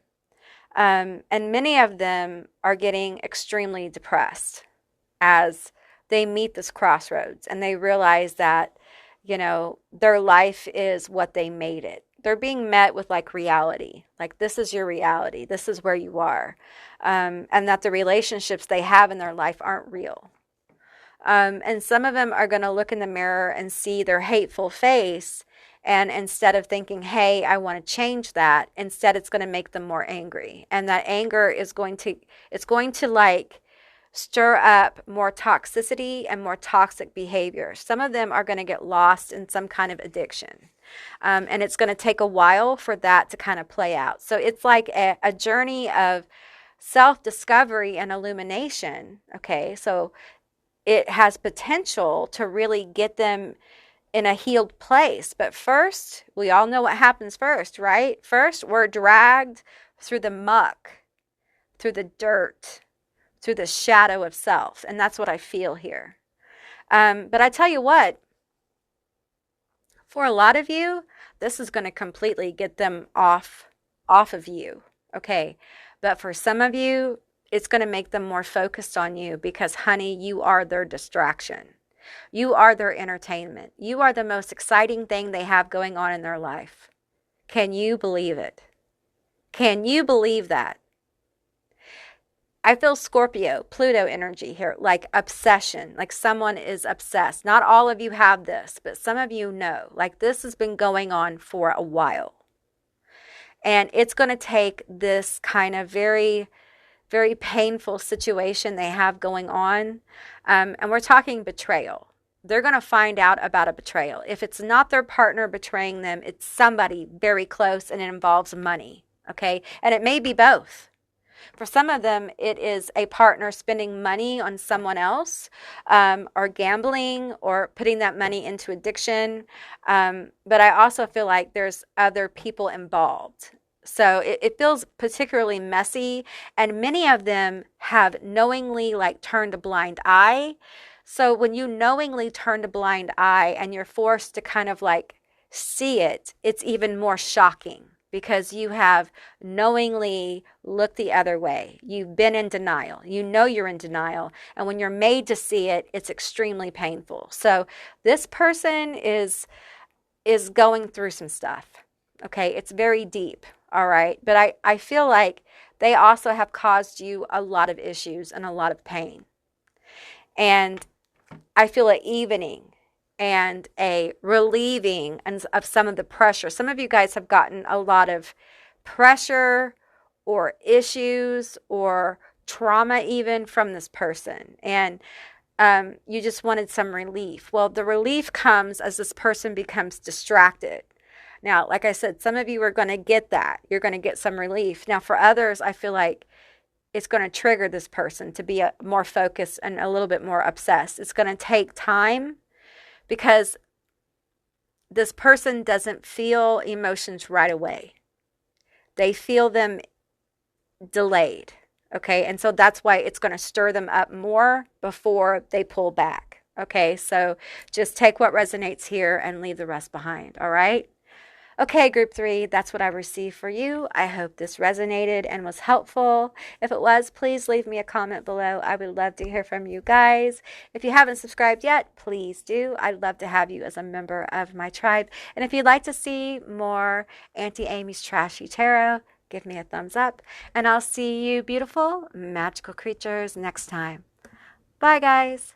And many of them are getting extremely depressed as they meet this crossroads and they realize that, their life is what they made it. They're being met with like reality, like this is your reality, this is where you are, and that the relationships they have in their life aren't real. And some of them are going to look in the mirror and see their hateful face. And instead of thinking, hey, I want to change that, instead it's going to make them more angry. And that anger is it's going to like stir up more toxicity and more toxic behavior. Some of them are going to get lost in some kind of addiction. And it's going to take a while for that to kind of play out. So it's like a journey of self-discovery and illumination. Okay, so it has potential to really get them in a healed place. But first, we all know what happens first, right? First, we're dragged through the muck, through the dirt, through the shadow of self. And that's what I feel here. But I tell you what, for a lot of you, this is going to completely get them off of you. Okay. But for some of you, it's going to make them more focused on you because, honey, you are their distraction. You are their entertainment. You are the most exciting thing they have going on in their life. Can you believe it? Can you believe that? I feel Scorpio, Pluto energy here, like obsession, like someone is obsessed. Not all of you have this, but some of you know, like this has been going on for a while. And it's going to take this kind of very, very painful situation they have going on. And we're talking betrayal. They're going to find out about a betrayal. If it's not their partner betraying them, it's somebody very close and it involves money. Okay. And it may be both. For some of them, it is a partner spending money on someone else, or gambling, or putting that money into addiction. But I also feel like there's other people involved. So it feels particularly messy, and many of them have knowingly like turned a blind eye. So when you knowingly turn a blind eye and you're forced to kind of like see it, it's even more shocking because you have knowingly looked the other way. You've been in denial. You know you're in denial. And when you're made to see it, it's extremely painful. So this person is going through some stuff. Okay, it's very deep. All right. But I feel like they also have caused you a lot of issues and a lot of pain. And I feel an evening and a relieving of some of the pressure. Some of you guys have gotten a lot of pressure or issues or trauma even from this person. And you just wanted some relief. Well, the relief comes as this person becomes distracted. Now, like I said, some of you are going to get that. You're going to get some relief. Now, for others, I feel like it's going to trigger this person to be more focused and a little bit more obsessed. It's going to take time because this person doesn't feel emotions right away. They feel them delayed. Okay, and so that's why it's going to stir them up more before they pull back. Okay, so just take what resonates here and leave the rest behind. All right. Okay, group 3, that's what I received for you. I hope this resonated and was helpful. If it was, please leave me a comment below. I would love to hear from you guys. If you haven't subscribed yet, please do. I'd love to have you as a member of my tribe. And if you'd like to see more Auntie Amy's Trashy Tarot, give me a thumbs up. And I'll see you beautiful, magical creatures next time. Bye, guys.